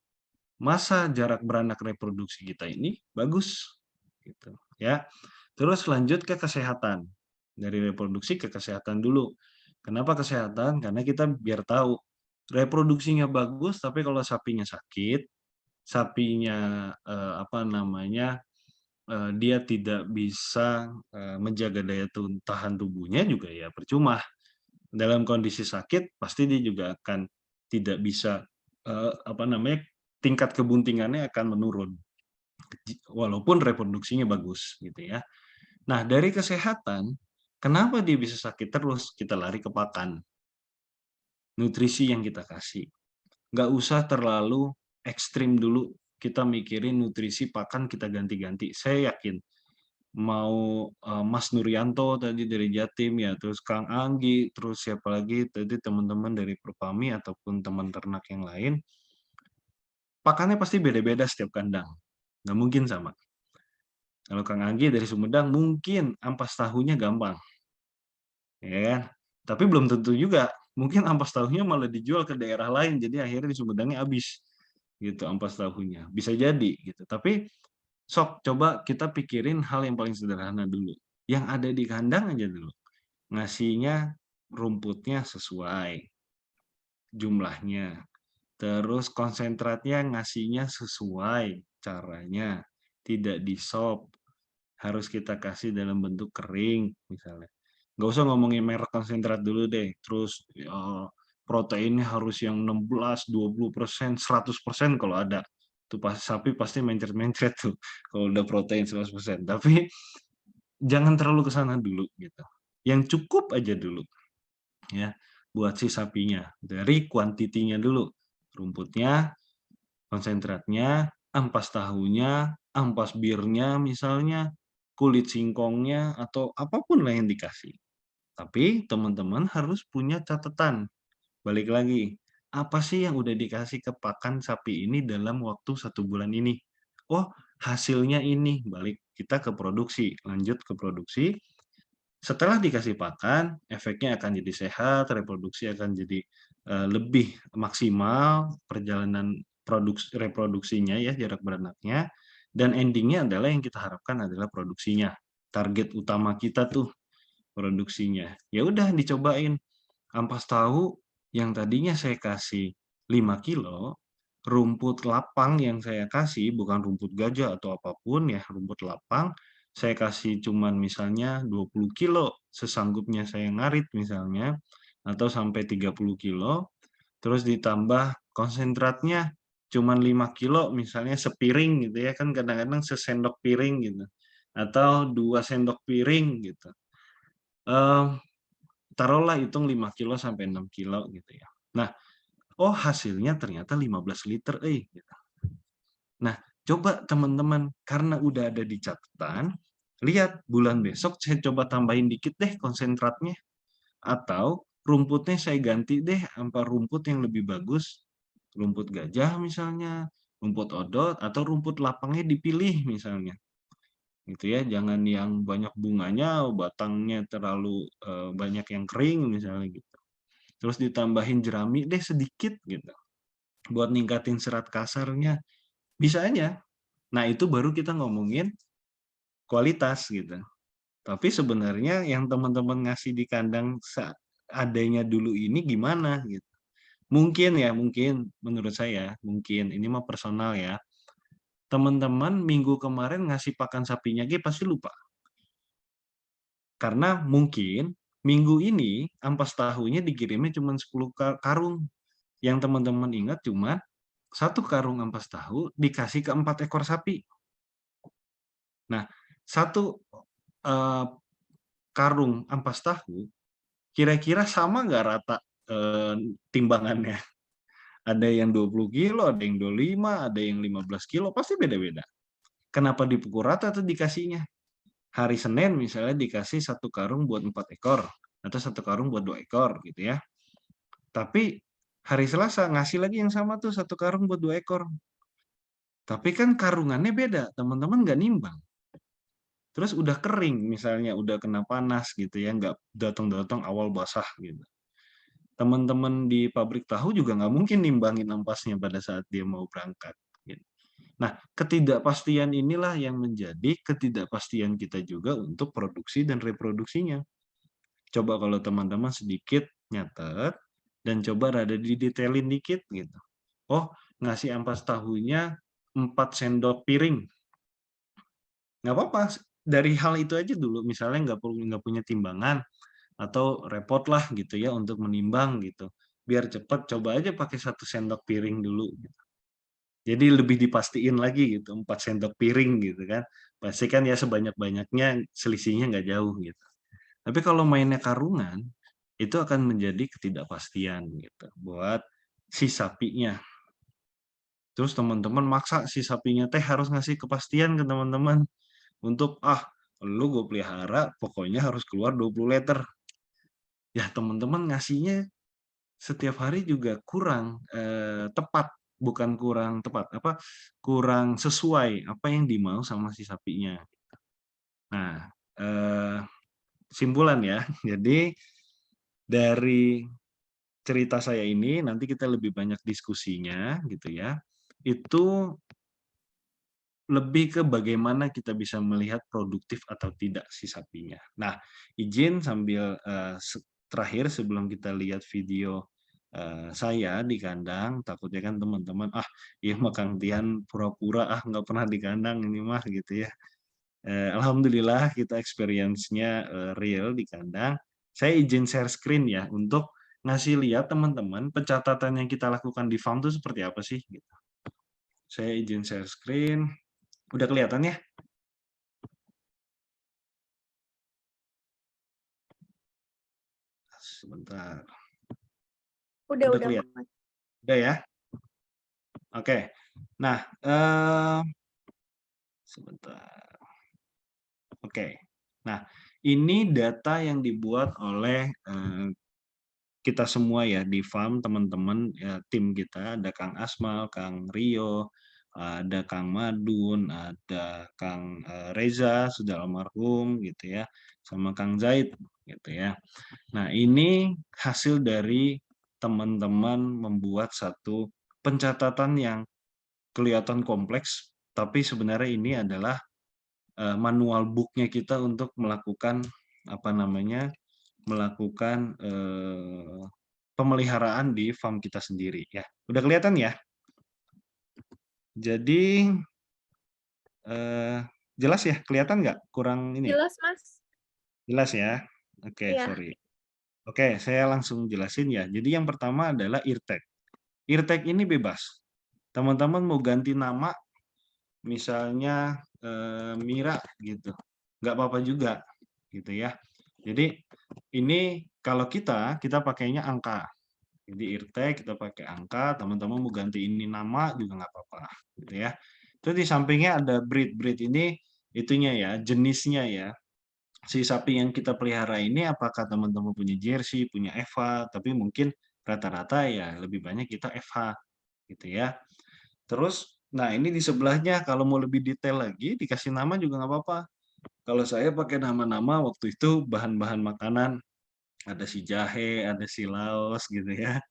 masa jarak beranak reproduksi kita ini bagus, gitu ya. Terus lanjut ke kesehatan. Dari reproduksi ke kesehatan dulu. Kenapa kesehatan? Karena kita biar tahu reproduksinya bagus, tapi kalau sapinya sakit, sapinya dia tidak bisa menjaga daya tahan tubuhnya juga ya percuma. Dalam kondisi sakit pasti dia juga akan tidak bisa tingkat kebuntingannya akan menurun walaupun reproduksinya bagus gitu ya. Nah, dari kesehatan, kenapa dia bisa sakit terus? Kita lari ke pakan. Nutrisi yang kita kasih. Nggak usah terlalu ekstrim dulu kita mikirin nutrisi pakan kita ganti-ganti. Saya yakin mau Mas Nuryanto tadi dari Jatim ya, terus Kang Anggi, terus siapa lagi tadi teman-teman dari Perpami ataupun teman ternak yang lain, pakannya pasti beda-beda setiap kandang. Nggak mungkin sama. Kalau Kang Anggi dari Sumedang mungkin ampas tahunya gampang. Ya kan? Tapi belum tentu juga. Mungkin ampas tahunya malah dijual ke daerah lain, jadi akhirnya di Sumedangnya habis gitu ampas tahunya. Bisa jadi gitu. Tapi Sok coba kita pikirin hal yang paling sederhana dulu. Yang ada di kandang aja dulu. Ngasihnya rumputnya sesuai jumlahnya. Terus konsentratnya ngasihnya sesuai caranya. Tidak di-sop. Harus kita kasih dalam bentuk kering misalnya. Nggak usah ngomongin merek konsentrat dulu deh. Terus proteinnya harus yang 16, 20%, 100% kalau ada. Tuh sapi pasti mencret-mencret tuh kalau udah protein 100%. Tapi jangan terlalu ke sana dulu gitu. Yang cukup aja dulu ya buat si sapinya. Dari kuantitinya dulu. Rumputnya, konsentratnya, ampas tahunya, ampas birnya misalnya, kulit singkongnya, atau apapun lah yang dikasih. Tapi teman-teman harus punya catatan. Balik lagi, apa sih yang udah dikasih ke pakan sapi ini dalam waktu 1 bulan ini? Oh, hasilnya ini. Balik kita ke produksi, lanjut ke produksi. Setelah dikasih pakan, efeknya akan jadi sehat, reproduksi akan jadi lebih maksimal, perjalanan reproduksinya ya, jarak beranaknya, dan endingnya adalah yang kita harapkan adalah produksinya. Target utama kita tuh produksinya. Ya udah dicobain. Ampas tahu yang tadinya saya kasih 5 kilo, rumput lapang yang saya kasih, bukan rumput gajah atau apapun ya, rumput lapang, saya kasih cuman misalnya 20 kilo, sesanggupnya saya ngarit misalnya, atau sampai 30 kilo, terus ditambah konsentratnya cuman 5 kilo, misalnya sepiring gitu ya, kan kadang-kadang sesendok piring gitu, atau 2 sendok piring gitu. Taruhlah hitung 5 kilo sampai 6 kilo gitu ya. Nah, oh hasilnya ternyata 15 liter, gitu. Nah, coba teman-teman, karena udah ada di catatan, lihat bulan besok saya coba tambahin dikit deh konsentratnya. Atau rumputnya saya ganti deh sampai rumput yang lebih bagus. Rumput gajah misalnya, rumput odot, atau rumput lapangnya dipilih misalnya. Gitu ya, jangan yang banyak bunganya, batangnya terlalu banyak yang kering misalnya gitu. Terus ditambahin jerami deh sedikit gitu, buat ningkatin serat kasarnya. Bisa aja. Nah, itu baru kita ngomongin kualitas gitu. Tapi sebenarnya yang teman-teman ngasih di kandang seadanya dulu ini gimana gitu. Mungkin ya, mungkin menurut saya, mungkin ini mah personal ya. Teman-teman minggu kemarin ngasih pakan sapinya pasti lupa. Karena mungkin minggu ini ampas tahunya dikirimnya cuma 10 karung. Yang teman-teman ingat cuma 1 karung ampas tahu dikasih ke 4 ekor sapi. Nah, 1 karung ampas tahu kira-kira sama nggak rata timbangannya? Ada yang 20 kilo, ada yang 25, ada yang 15 kilo, pasti beda-beda. Kenapa dipukul rata tuh dikasihnya? Hari Senin misalnya dikasih 1 karung buat 4 ekor, atau 1 karung buat 2 ekor gitu ya. Tapi hari Selasa ngasih lagi yang sama tuh 1 karung buat 2 ekor. Tapi kan karungannya beda, teman-teman nggak nimbang. Terus udah kering misalnya, udah kena panas gitu ya, nggak datang-datang awal basah gitu. Teman-teman di pabrik tahu juga nggak mungkin nimbangin ampasnya pada saat dia mau berangkat. Gitu. Nah, ketidakpastian inilah yang menjadi ketidakpastian kita juga untuk produksi dan reproduksinya. Coba kalau teman-teman sedikit nyatet dan coba rada didetailin dikit gitu. Oh, ngasih ampas tahunya 4 sendok piring. Nggak apa-apa, dari hal itu aja dulu. Misalnya nggak punya timbangan, atau repot lah gitu ya untuk menimbang gitu. Biar cepat, coba aja pakai 1 sendok piring dulu. Gitu. Jadi lebih dipastiin lagi gitu, 4 sendok piring gitu kan. Pasti kan ya sebanyak-banyaknya selisihnya nggak jauh gitu. Tapi kalau mainnya karungan, itu akan menjadi ketidakpastian gitu buat si sapinya. Terus teman-teman maksa si sapinya teh harus ngasih kepastian ke teman-teman untuk lu gue pelihara pokoknya harus keluar 20 liter. Ya teman-teman ngasihnya setiap hari juga kurang tepat, bukan kurang tepat, kurang sesuai apa yang dimau sama si sapinya. Nah, simpulan ya. Jadi dari cerita saya ini nanti kita lebih banyak diskusinya gitu ya. Itu lebih ke bagaimana kita bisa melihat produktif atau tidak si sapinya. Nah, izin sambil terakhir sebelum kita lihat video saya di kandang, takutnya kan teman-teman, iya mah Kang Tian pura-pura nggak pernah di kandang ini mah gitu ya. Alhamdulillah kita experience-nya real di kandang. Saya izin share screen ya untuk ngasih lihat teman-teman pencatatan yang kita lakukan di farm itu seperti apa sih gitu. Saya izin share screen. Udah kelihatan ya? Sebentar. Udah Udah kelihatan? Mas. Udah ya? Oke. Nah, sebentar. Oke. Nah, ini data yang dibuat oleh kita semua ya di farm, teman-teman ya, tim kita ada Kang Asmal, Kang Rio, ada Kang Madun, ada Kang Reza sudah almarhum gitu ya, sama Kang Zaid gitu ya. Nah, ini hasil dari teman-teman membuat satu pencatatan yang kelihatan kompleks, tapi sebenarnya ini adalah manual book-nya kita untuk melakukan apa namanya? Melakukan pemeliharaan di farm kita sendiri ya. Udah kelihatan ya? Jadi jelas ya? Kelihatan nggak? Kurang ini? Jelas, Mas. Jelas ya? Oke, Iya. sorry. Oke, saya langsung jelasin ya. Jadi yang pertama adalah eartag. Eartag ini bebas. Teman-teman mau ganti nama, misalnya Mira gitu, nggak apa-apa juga, gitu ya. Jadi ini kalau kita pakainya angka. Jadi eartag kita pakai angka, teman-teman mau ganti ini nama juga nggak apa-apa, gitu ya. Terus di sampingnya ada breed. Breed ini itunya ya, jenisnya ya. Si sapi yang kita pelihara ini apakah teman-teman punya Jersey, punya Eva, tapi mungkin rata-rata ya lebih banyak kita FH gitu ya. Terus, nah ini di sebelahnya kalau mau lebih detail lagi dikasih nama juga nggak apa-apa. Kalau saya pakai nama-nama waktu itu bahan-bahan makanan, ada si jahe, ada si laos gitu ya.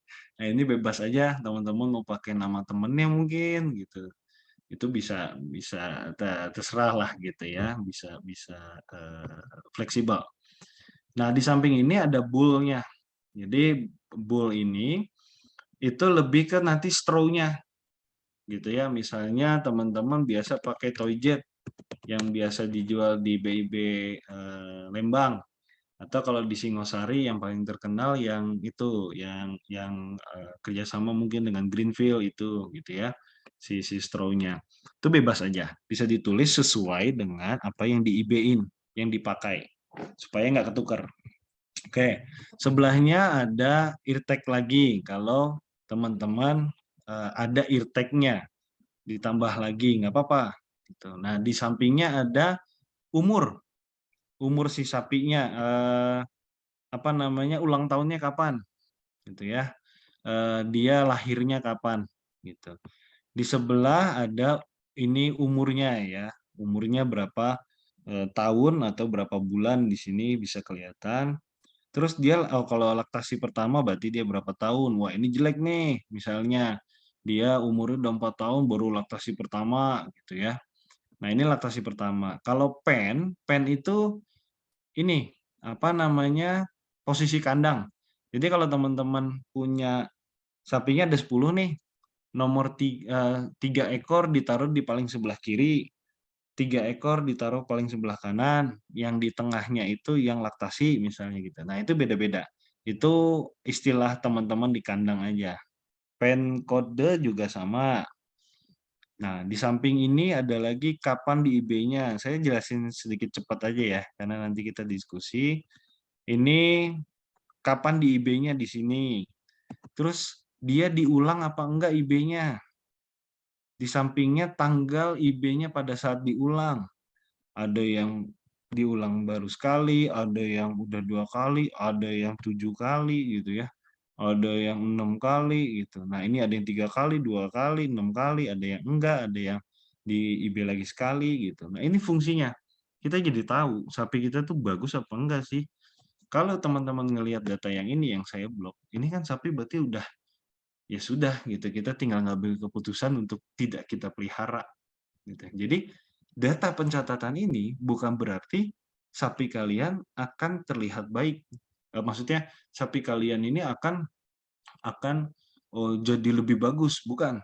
Nah ini bebas aja teman-teman mau pakai nama temennya mungkin gitu. Itu bisa bisa terserah lah gitu ya, bisa bisa fleksibel. Nah di samping ini ada bull-nya. Jadi bull ini itu lebih ke nanti straw-nya gitu ya. Misalnya teman-teman biasa pakai toy jet yang biasa dijual di BIB Lembang, atau kalau di Singosari yang paling terkenal yang itu yang kerjasama mungkin dengan Greenfield itu gitu ya, si straw-nya itu bebas aja, bisa ditulis sesuai dengan apa yang di IB-in yang dipakai supaya nggak ketukar. Oke, sebelahnya ada eartag lagi kalau teman-teman ada eartag-nya ditambah lagi nggak apa-apa gitu. Nah di sampingnya ada umur si sapinya, apa namanya, ulang tahunnya kapan gitu ya, dia lahirnya kapan gitu. Di sebelah ada ini umurnya ya, umurnya berapa tahun atau berapa bulan di sini bisa kelihatan. Terus dia kalau laktasi pertama berarti dia berapa tahun, wah ini jelek nih misalnya dia umurnya udah 4 tahun baru laktasi pertama gitu ya. Nah ini laktasi pertama. Kalau pen itu ini, apa namanya, posisi kandang. Jadi kalau teman-teman punya sapinya ada 10 nih, nomor 3 ekor ditaruh di paling sebelah kiri, 3 ekor ditaruh paling sebelah kanan, yang di tengahnya itu yang laktasi misalnya gitu. Nah itu beda-beda. Itu istilah teman-teman di kandang aja. Pen kode juga sama. Nah, di samping ini ada lagi kapan di IB-nya. Saya jelasin sedikit cepat aja ya, karena nanti kita diskusi. Ini kapan di IB-nya di sini. Terus dia diulang apa enggak IB-nya. Di sampingnya tanggal IB-nya pada saat diulang. Ada yang diulang baru sekali, ada yang udah 2 kali, ada yang 7 kali gitu ya. Ada yang 6 kali gitu. Nah, ini ada yang 3 kali, 2 kali, 6 kali, ada yang enggak, ada yang di IB lagi sekali gitu. Nah, ini fungsinya. Kita jadi tahu sapi kita tuh bagus apa enggak sih. Kalau teman-teman ngelihat data yang ini yang saya blok, ini kan sapi berarti udah ya sudah gitu. Kita tinggal ngambil keputusan untuk tidak kita pelihara gitu. Jadi data pencatatan ini bukan berarti sapi kalian akan terlihat baik. Maksudnya sapi kalian ini akan jadi lebih bagus, bukan.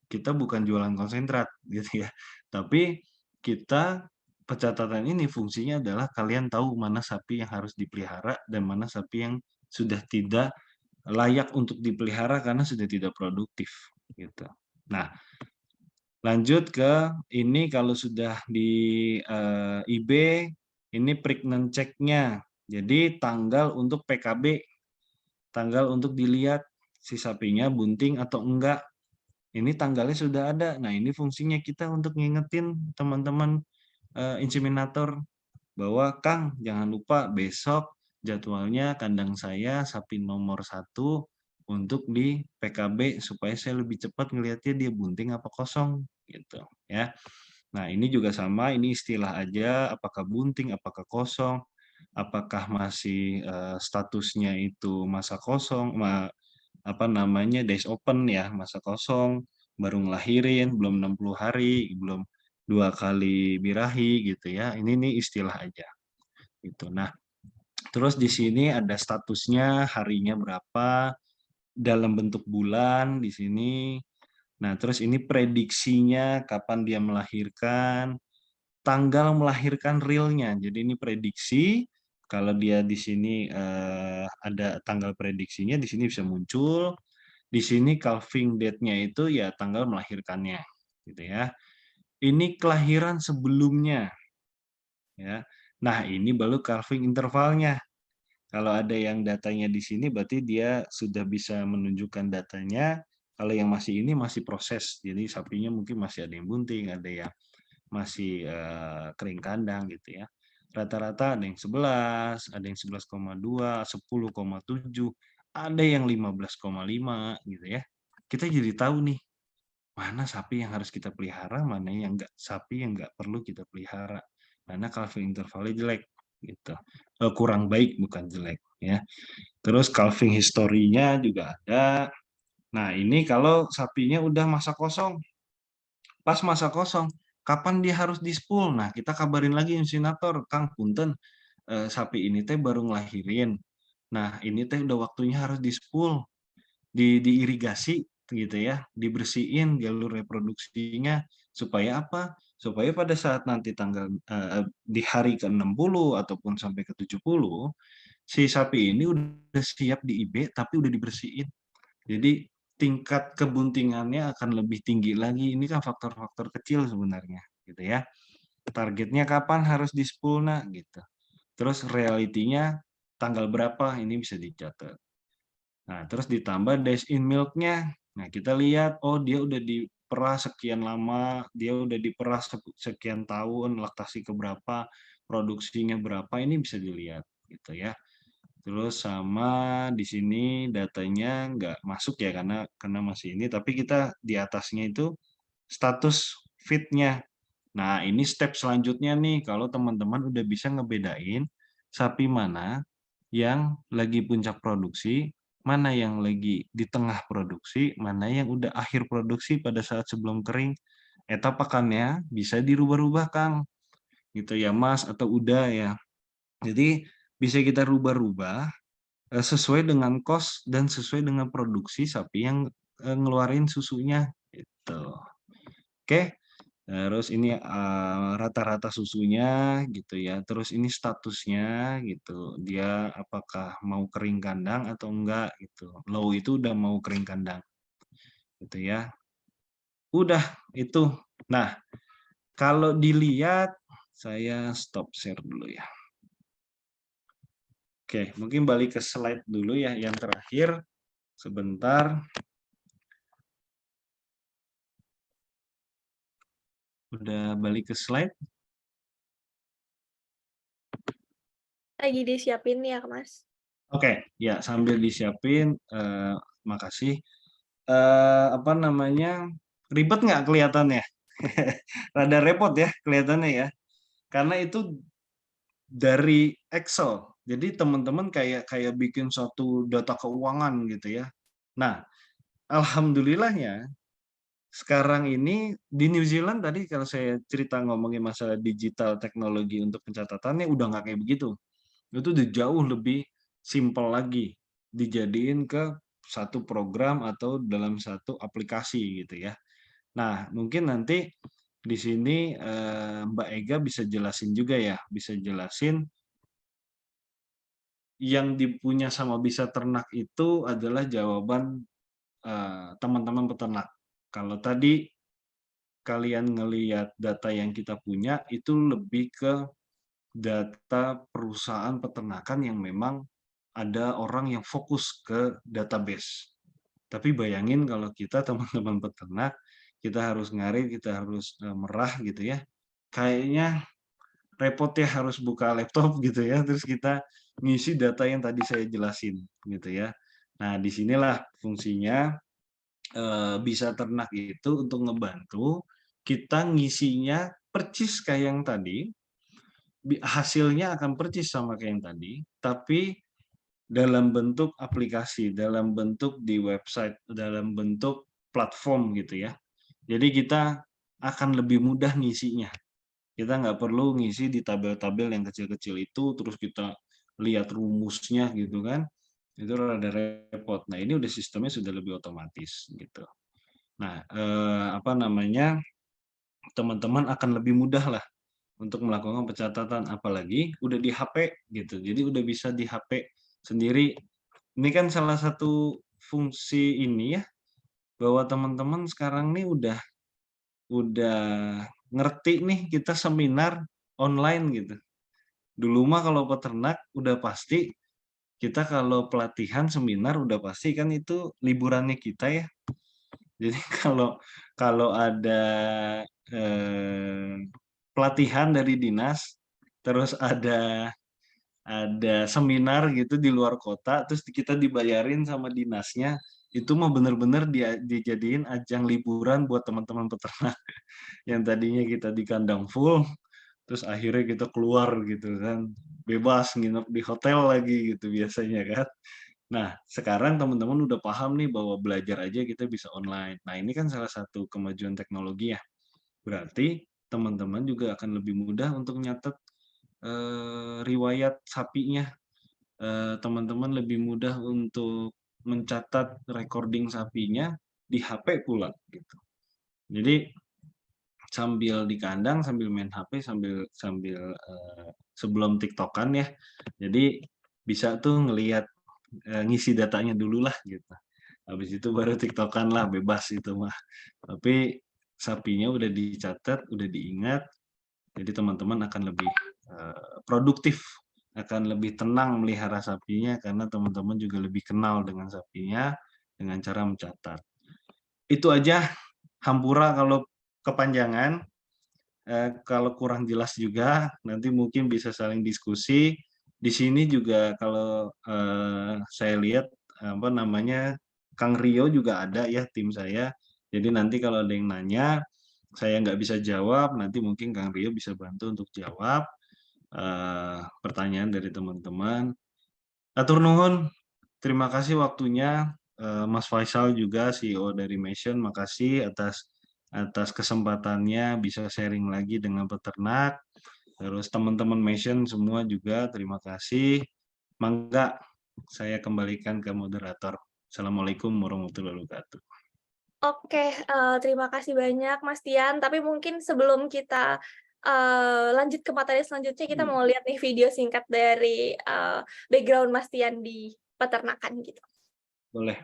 Kita bukan jualan konsentrat gitu ya. Tapi kita pencatatan ini fungsinya adalah kalian tahu mana sapi yang harus dipelihara dan mana sapi yang sudah tidak layak untuk dipelihara karena sudah tidak produktif gitu. Nah, lanjut ke ini kalau sudah di IB ini pregnant check-nya. Jadi tanggal untuk PKB, tanggal untuk dilihat si sapinya bunting atau enggak. Ini tanggalnya sudah ada. Nah, ini fungsinya kita untuk ngingetin teman-teman inseminator bahwa Kang, jangan lupa besok jadwalnya kandang saya sapi nomor 1 untuk di PKB supaya saya lebih cepat ngelihatnya dia bunting apa kosong gitu ya. Nah, ini juga sama, ini istilah aja apakah bunting, apakah kosong, apakah masih statusnya itu masa kosong, apa namanya days open ya, masa kosong, baru ngelahirin, belum 60 hari, belum 2 kali birahi gitu ya. Ini nih istilah aja gitu. Nah, terus di sini ada statusnya, harinya berapa, dalam bentuk bulan di sini. Nah, terus ini prediksinya kapan dia melahirkan, tanggal melahirkan realnya. Jadi ini prediksi, kalau dia di sini ada tanggal prediksinya, di sini bisa muncul. Di sini calving date-nya itu ya tanggal melahirkannya, gitu ya. Ini kelahiran sebelumnya, ya. Nah, ini baru calving intervalnya. Kalau ada yang datanya di sini berarti dia sudah bisa menunjukkan datanya. Kalau yang masih ini masih proses. Jadi sapinya mungkin masih ada yang bunting, ada yang masih kering kandang gitu ya. Rata-rata ada yang 11, ada yang 11,2, 10,7, ada yang 15,5 gitu ya. Kita jadi tahu nih mana sapi yang harus kita pelihara, mana yang sapi yang nggak perlu kita pelihara. Mana calving intervalnya jelek gitu. Kurang baik bukan jelek ya. Terus calving historinya juga ada. Nah, ini kalau sapinya udah masa kosong. Pas masa kosong, kapan dia harus di-spool? Nah, kita kabarin lagi inseminator, Kang, punten, sapi ini teh baru ngelahirin. Nah, ini teh udah waktunya harus di-spool, diirigasi gitu ya, dibersihin jalur reproduksinya supaya apa? Supaya pada saat nanti tanggal di hari ke-60 ataupun sampai ke-70, si sapi ini udah siap di IB tapi udah dibersihin. Jadi tingkat kebuntingannya akan lebih tinggi lagi. Ini kan faktor-faktor kecil sebenarnya, gitu ya. Targetnya kapan harus di-spool gitu. Terus realitinya tanggal berapa ini bisa dicatat. Nah, terus ditambah days in milk-nya. Nah, kita lihat oh dia udah diperah sekian lama, dia udah diperah sekian tahun, laktasi keberapa, produksinya berapa, ini bisa dilihat gitu ya. Terus sama di sini datanya nggak masuk ya karena masih ini, tapi kita di atasnya itu status feed-nya. Nah, ini step selanjutnya nih kalau teman-teman udah bisa ngebedain sapi mana yang lagi puncak produksi, mana yang lagi di tengah produksi, mana yang udah akhir produksi pada saat sebelum kering. Eta pakannya bisa dirubah-rubah, Kang. Gitu ya, Mas, atau udah ya. Jadi bisa kita rubah-rubah sesuai dengan cost dan sesuai dengan produksi sapi yang ngeluarin susunya gitu. Oke. Terus ini rata-rata susunya gitu ya. Terus ini statusnya gitu. Dia apakah mau kering kandang atau enggak gitu. Low itu udah mau kering kandang. Gitu ya. Udah itu. Nah, kalau dilihat saya stop share dulu ya. Oke, mungkin balik ke slide dulu ya yang terakhir. Sebentar. Udah balik ke slide. Lagi disiapin ya, Mas. Oke, ya sambil disiapin, makasih. Apa namanya, ribet nggak kelihatannya? Rada repot ya kelihatannya ya, karena itu dari Excel. Jadi teman-teman kayak kayak bikin suatu data keuangan gitu ya. Nah, alhamdulillahnya sekarang ini di New Zealand tadi kalau saya cerita ngomongin masalah digital teknologi untuk pencatatannya udah nggak kayak begitu. Itu udah jauh lebih simpel lagi dijadiin ke satu program atau dalam satu aplikasi gitu ya. Nah, mungkin nanti di sini Mbak Ega bisa jelasin juga ya, bisa jelasin yang dipunya sama Bisa Ternak itu adalah jawaban teman-teman peternak. Kalau tadi kalian ngelihat data yang kita punya itu lebih ke data perusahaan peternakan yang memang ada orang yang fokus ke database. Tapi bayangin kalau kita teman-teman peternak, kita harus ngarit, kita harus merah gitu ya. Kayaknya repot ya harus buka laptop gitu ya, terus kita ngisi data yang tadi saya jelasin gitu ya. Nah, disinilah fungsinya Bisa Ternak itu untuk ngebantu kita ngisinya percis kayak yang tadi, hasilnya akan percis sama kayak yang tadi, tapi dalam bentuk aplikasi, dalam bentuk di website, dalam bentuk platform gitu ya. Jadi kita akan lebih mudah ngisinya. Kita nggak perlu ngisi di tabel-tabel yang kecil-kecil itu, terus kita lihat rumusnya gitu kan. Itu rada repot. Nah, ini udah sistemnya sudah lebih otomatis gitu. Nah, apa namanya, teman-teman akan lebih mudah lah untuk melakukan pencatatan, apalagi udah di HP gitu. Jadi udah bisa di HP sendiri. Ini kan salah satu fungsi ini ya, bahwa teman-teman sekarang nih udah ngerti nih kita seminar online gitu. Dulu mah kalau peternak udah pasti kita kalau pelatihan seminar udah pasti kan itu liburannya kita ya. Jadi kalau kalau ada pelatihan dari dinas, terus ada seminar gitu di luar kota, terus kita dibayarin sama dinasnya, itu mah bener-bener dijadiin ajang liburan buat teman-teman peternak yang tadinya kita di kandang full, terus akhirnya kita keluar gitu kan, bebas nginep di hotel lagi gitu biasanya kan. Nah, sekarang teman-teman udah paham nih bahwa belajar aja kita bisa online. Nah, ini kan salah satu kemajuan teknologi ya. Berarti teman-teman juga akan lebih mudah untuk nyatet riwayat sapinya. Teman-teman lebih mudah untuk mencatat recording sapinya di HP pula gitu. Jadi sambil di kandang, sambil main HP, sambil sambil sebelum TikTok-an ya. Jadi bisa tuh ngelihat ngisi datanya dulu lah gitu. Habis itu baru TikTok-an lah, bebas itu mah. Tapi sapinya udah dicatat, udah diingat, jadi teman-teman akan lebih produktif, akan lebih tenang melihara sapinya karena teman-teman juga lebih kenal dengan sapinya dengan cara mencatat. Itu aja, hampura kalau kepanjangan, kalau kurang jelas juga nanti mungkin bisa saling diskusi. Di sini juga kalau saya lihat apa namanya Kang Rio juga ada ya tim saya. Jadi nanti kalau ada yang nanya, saya nggak bisa jawab, nanti mungkin Kang Rio bisa bantu untuk jawab pertanyaan dari teman-teman. Atur nuhun, terima kasih waktunya. Mas Faisal juga CEO dari Mission, makasih atas atas kesempatannya bisa sharing lagi dengan peternak. Terus teman-teman Mission semua juga terima kasih. Mangga saya kembalikan ke moderator. Assalamualaikum warahmatullahi wabarakatuh. Oke, terima kasih banyak Mas Tian, tapi mungkin sebelum kita, lanjut ke materi selanjutnya, kita mau lihat nih video singkat dari, background Mas Tian di peternakan gitu. Boleh.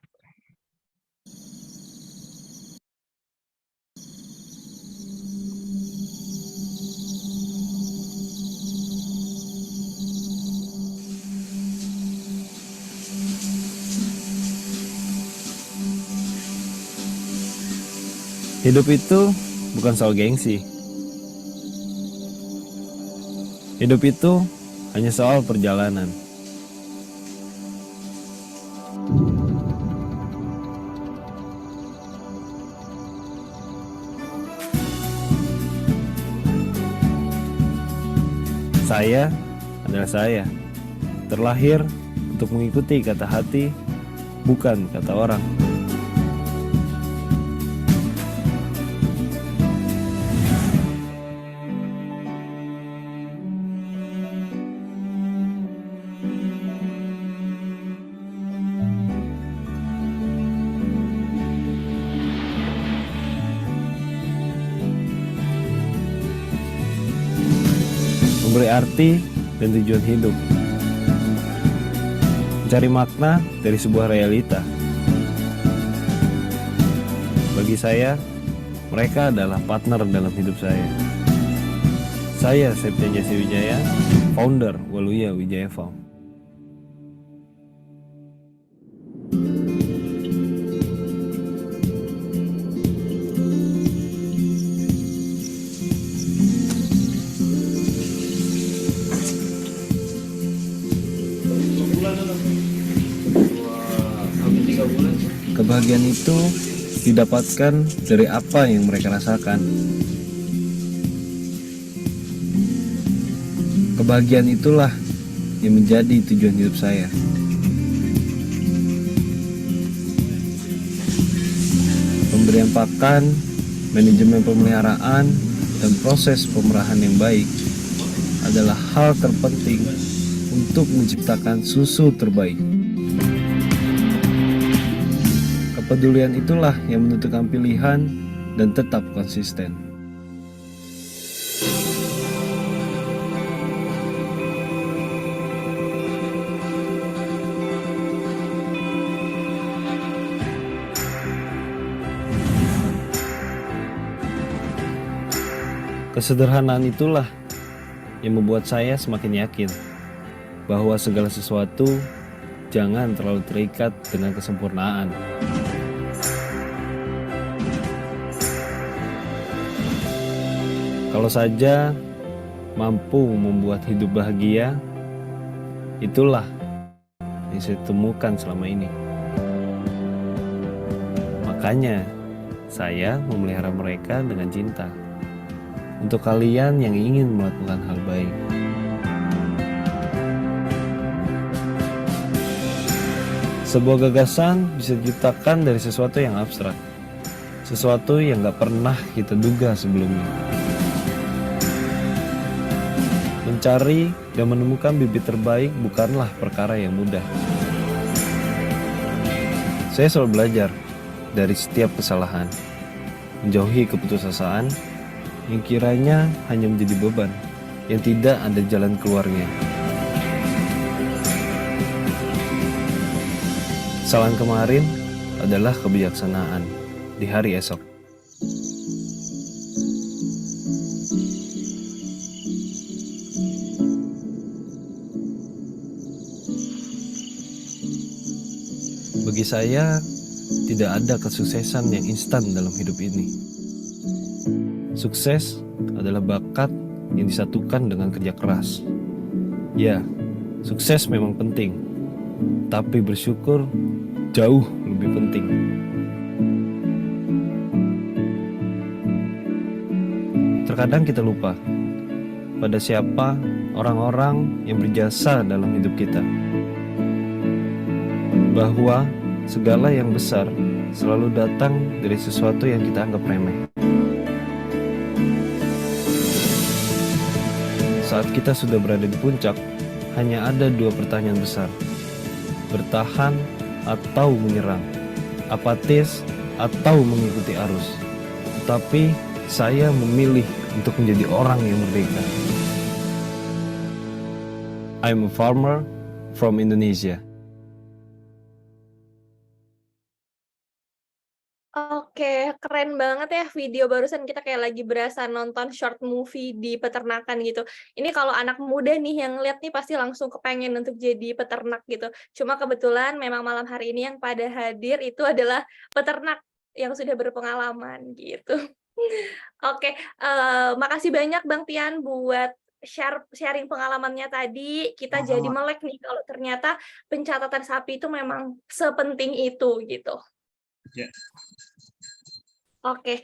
Hidup itu bukan soal gengsi. Hidup itu hanya soal perjalanan. Saya adalah saya, terlahir untuk mengikuti kata hati, bukan kata orang. memberi arti dan tujuan hidup, mencari makna dari sebuah realita. Bagi saya, mereka adalah partner dalam hidup saya. Saya Septian Jesse Wijaya, founder Waluya Wijaya Farm. Kebahagiaan itu didapatkan dari apa yang mereka rasakan. Kebahagiaan itulah yang menjadi tujuan hidup saya. Pemberian pakan, manajemen pemeliharaan, dan proses pemerahan yang baik adalah hal terpenting untuk menciptakan susu terbaik. Kepedulian itulah yang menentukan pilihan dan tetap konsisten. Kesederhanaan itulah yang membuat saya semakin yakin bahwa segala sesuatu jangan terlalu terikat dengan kesempurnaan. Kalau saja mampu membuat hidup bahagia, itulah yang saya temukan selama ini. Makanya saya memelihara mereka dengan cinta. Untuk kalian yang ingin melakukan hal baik. Sebuah gagasan bisa diciptakan dari sesuatu yang abstrak. Sesuatu yang gak pernah kita duga sebelumnya. Mencari dan menemukan bibit terbaik bukanlah perkara yang mudah. Saya selalu belajar dari setiap kesalahan, menjauhi keputusasaan yang kiranya hanya menjadi beban, yang tidak ada jalan keluarnya. Kesalahan kemarin adalah kebijaksanaan di hari esok. Bagi saya, tidak ada kesuksesan yang instan dalam hidup ini. Sukses adalah bakat yang disatukan dengan kerja keras. Ya, sukses memang penting, tapi bersyukur jauh lebih penting. Terkadang kita lupa pada siapa orang-orang yang berjasa dalam hidup kita. Bahwa segala yang besar selalu datang dari sesuatu yang kita anggap remeh. Saat kita sudah berada di puncak, hanya ada dua pertanyaan besar. Bertahan atau menyerang, apatis atau mengikuti arus. Tetapi saya memilih untuk menjadi orang yang merdeka. I'm a farmer from Indonesia. Oke, keren banget ya video barusan kita kayak lagi berasa nonton short movie di peternakan gitu. Ini kalau anak muda nih yang lihat nih pasti langsung kepengen untuk jadi peternak gitu. Cuma kebetulan memang malam hari ini yang pada hadir itu adalah peternak yang sudah berpengalaman gitu. Oke, makasih banyak Bang Tian buat sharing pengalamannya tadi. Kita jadi melek nih kalau ternyata pencatatan sapi itu memang sepenting itu gitu. Ya. Oke,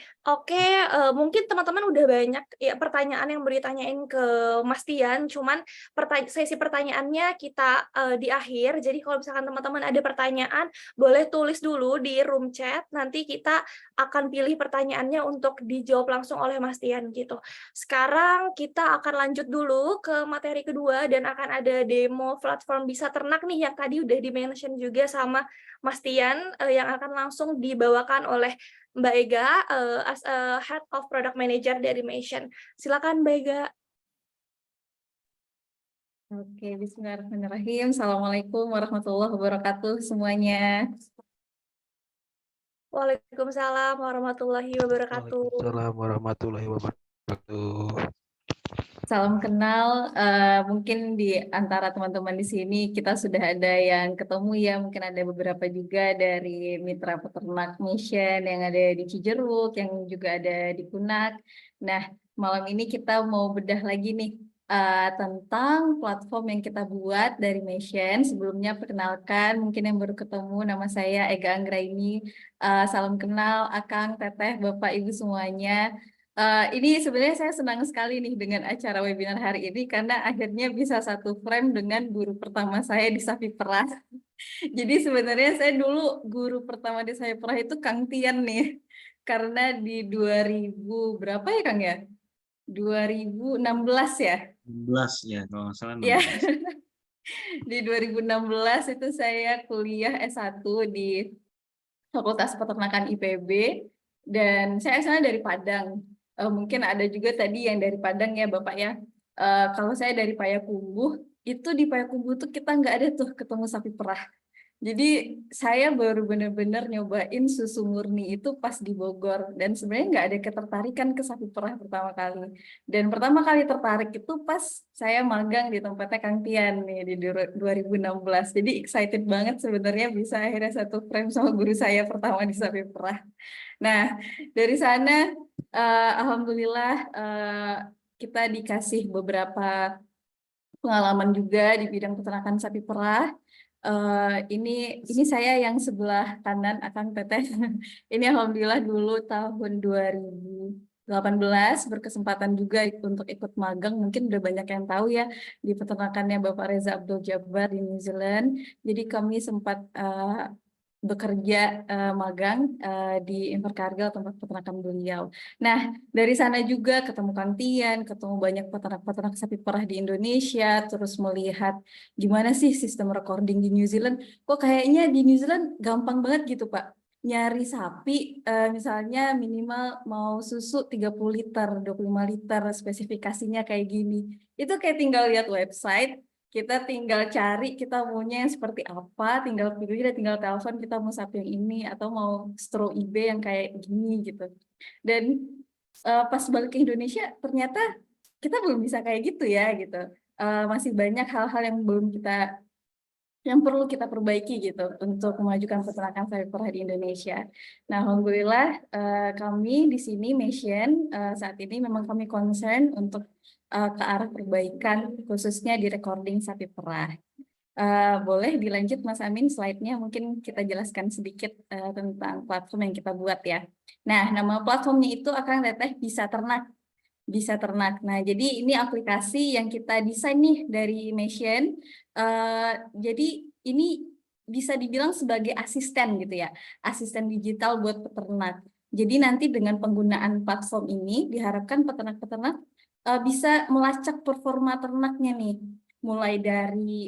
mungkin teman-teman udah banyak ya pertanyaan yang mau ditanyain ke Mas Tian, cuman sesi pertanyaannya kita di akhir. Jadi kalau misalkan teman-teman ada pertanyaan, boleh tulis dulu di room chat. Nanti kita akan pilih pertanyaannya untuk dijawab langsung oleh Mas Tian gitu. Sekarang kita akan lanjut dulu ke materi kedua dan akan ada demo platform Bisa Ternak nih yang tadi udah di-mention juga sama Mas Tian yang akan langsung dibawakan oleh Mbak Ega as a Head of Product Manager dari Mation. Silakan Mbak Ega. Oke, bismillahirrahmanirrahim. Assalamualaikum warahmatullahi wabarakatuh semuanya. Waalaikumsalam warahmatullahi wabarakatuh. Waalaikumsalam warahmatullahi wabarakatuh. Salam kenal. Mungkin di antara teman-teman di sini kita sudah ada yang ketemu ya. Mungkin ada beberapa juga dari mitra peternak Mission yang ada di Cijeruk, yang juga ada di Kunak. Nah, malam ini kita mau bedah lagi nih tentang platform yang kita buat dari Mission. Sebelumnya perkenalkan, mungkin yang baru ketemu, nama saya Ega Anggraini. Salam kenal, Akang, Teteh, Bapak, Ibu semuanya. Ini sebenarnya saya senang sekali nih dengan acara webinar hari ini karena akhirnya bisa satu frame dengan guru pertama saya di Sapi Perah. Jadi sebenarnya saya dulu guru pertama di Sapi Perah itu Kang Tian nih. Karena di 2000 berapa ya Kang ya? 2016 ya? 16 ya, kalau nggak salah Ya. 16. Di 2016 itu saya kuliah S1 di Fakultas Peternakan IPB dan saya asalnya dari Padang. Mungkin ada juga tadi yang dari Padang ya Bapak ya. Kalau saya dari Payakumbuh, itu di Payakumbuh tuh kita nggak ada tuh ketemu sapi perah. Jadi saya baru benar-benar nyobain susu murni itu pas di Bogor dan sebenarnya nggak ada ketertarikan ke sapi perah pertama kali. Dan pertama kali tertarik itu pas saya magang di tempatnya Kang Tian nih di 2016. Jadi excited banget sebenarnya bisa akhirnya satu frame sama guru saya pertama di sapi perah. Nah, dari sana alhamdulillah kita dikasih beberapa pengalaman juga di bidang peternakan sapi perah. Ini saya yang sebelah kanan akan Teteh. Ini alhamdulillah dulu tahun 2018 berkesempatan juga untuk ikut magang. Mungkin udah banyak yang tahu ya di peternakannya Bapak Reza Abdul Jabbar di New Zealand. Jadi kami sempat bekerja magang di Invercargill tempat peternakan beliau. Nah, dari sana juga ketemu Kang Tian, ketemu banyak peternak-peternak sapi perah di Indonesia, terus melihat gimana sih sistem recording di New Zealand. Kok kayaknya di New Zealand gampang banget gitu, Pak. Nyari sapi, misalnya minimal mau susu 30 liter, 25 liter, spesifikasinya kayak gini. Itu kayak tinggal lihat website, kita tinggal cari kita maunya yang seperti apa, tinggal pilih dan tinggal telepon kita mau sapi yang ini atau mau stro IB yang kayak gini gitu. Dan pas balik ke Indonesia ternyata kita belum bisa kayak gitu ya gitu. Masih banyak hal-hal yang perlu kita perbaiki gitu untuk memajukan peternakan sapi perah di Indonesia. Nah, alhamdulillah kami di sini Mission saat ini memang kami concern untuk ke arah perbaikan khususnya di recording sapi perah. Boleh dilanjut Mas Amin slide-nya, mungkin kita jelaskan sedikit tentang platform yang kita buat ya. Nah, nama platformnya itu akan Teteh Bisa Ternak. Bisa Ternak. Nah, jadi ini aplikasi yang kita desain nih dari Mission. Jadi ini bisa dibilang sebagai asisten gitu ya, asisten digital buat peternak. Jadi nanti dengan penggunaan platform ini diharapkan peternak-peternak bisa melacak performa ternaknya nih, mulai dari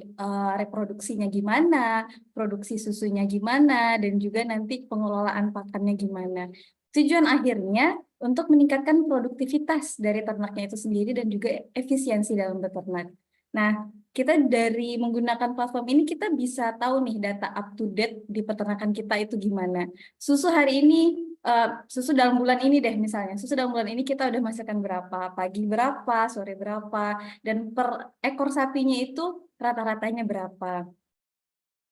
reproduksinya gimana, produksi susunya gimana, dan juga nanti pengelolaan pakannya gimana. Tujuan akhirnya untuk meningkatkan produktivitas dari ternaknya itu sendiri dan juga efisiensi dalam beternak. Nah, kita dari menggunakan platform ini kita bisa tahu nih data up to date di peternakan kita itu gimana. Susu hari ini, susu dalam bulan ini deh misalnya, susu dalam bulan ini kita udah masukkan berapa, pagi berapa, sore berapa, dan per ekor sapinya itu rata-ratanya berapa.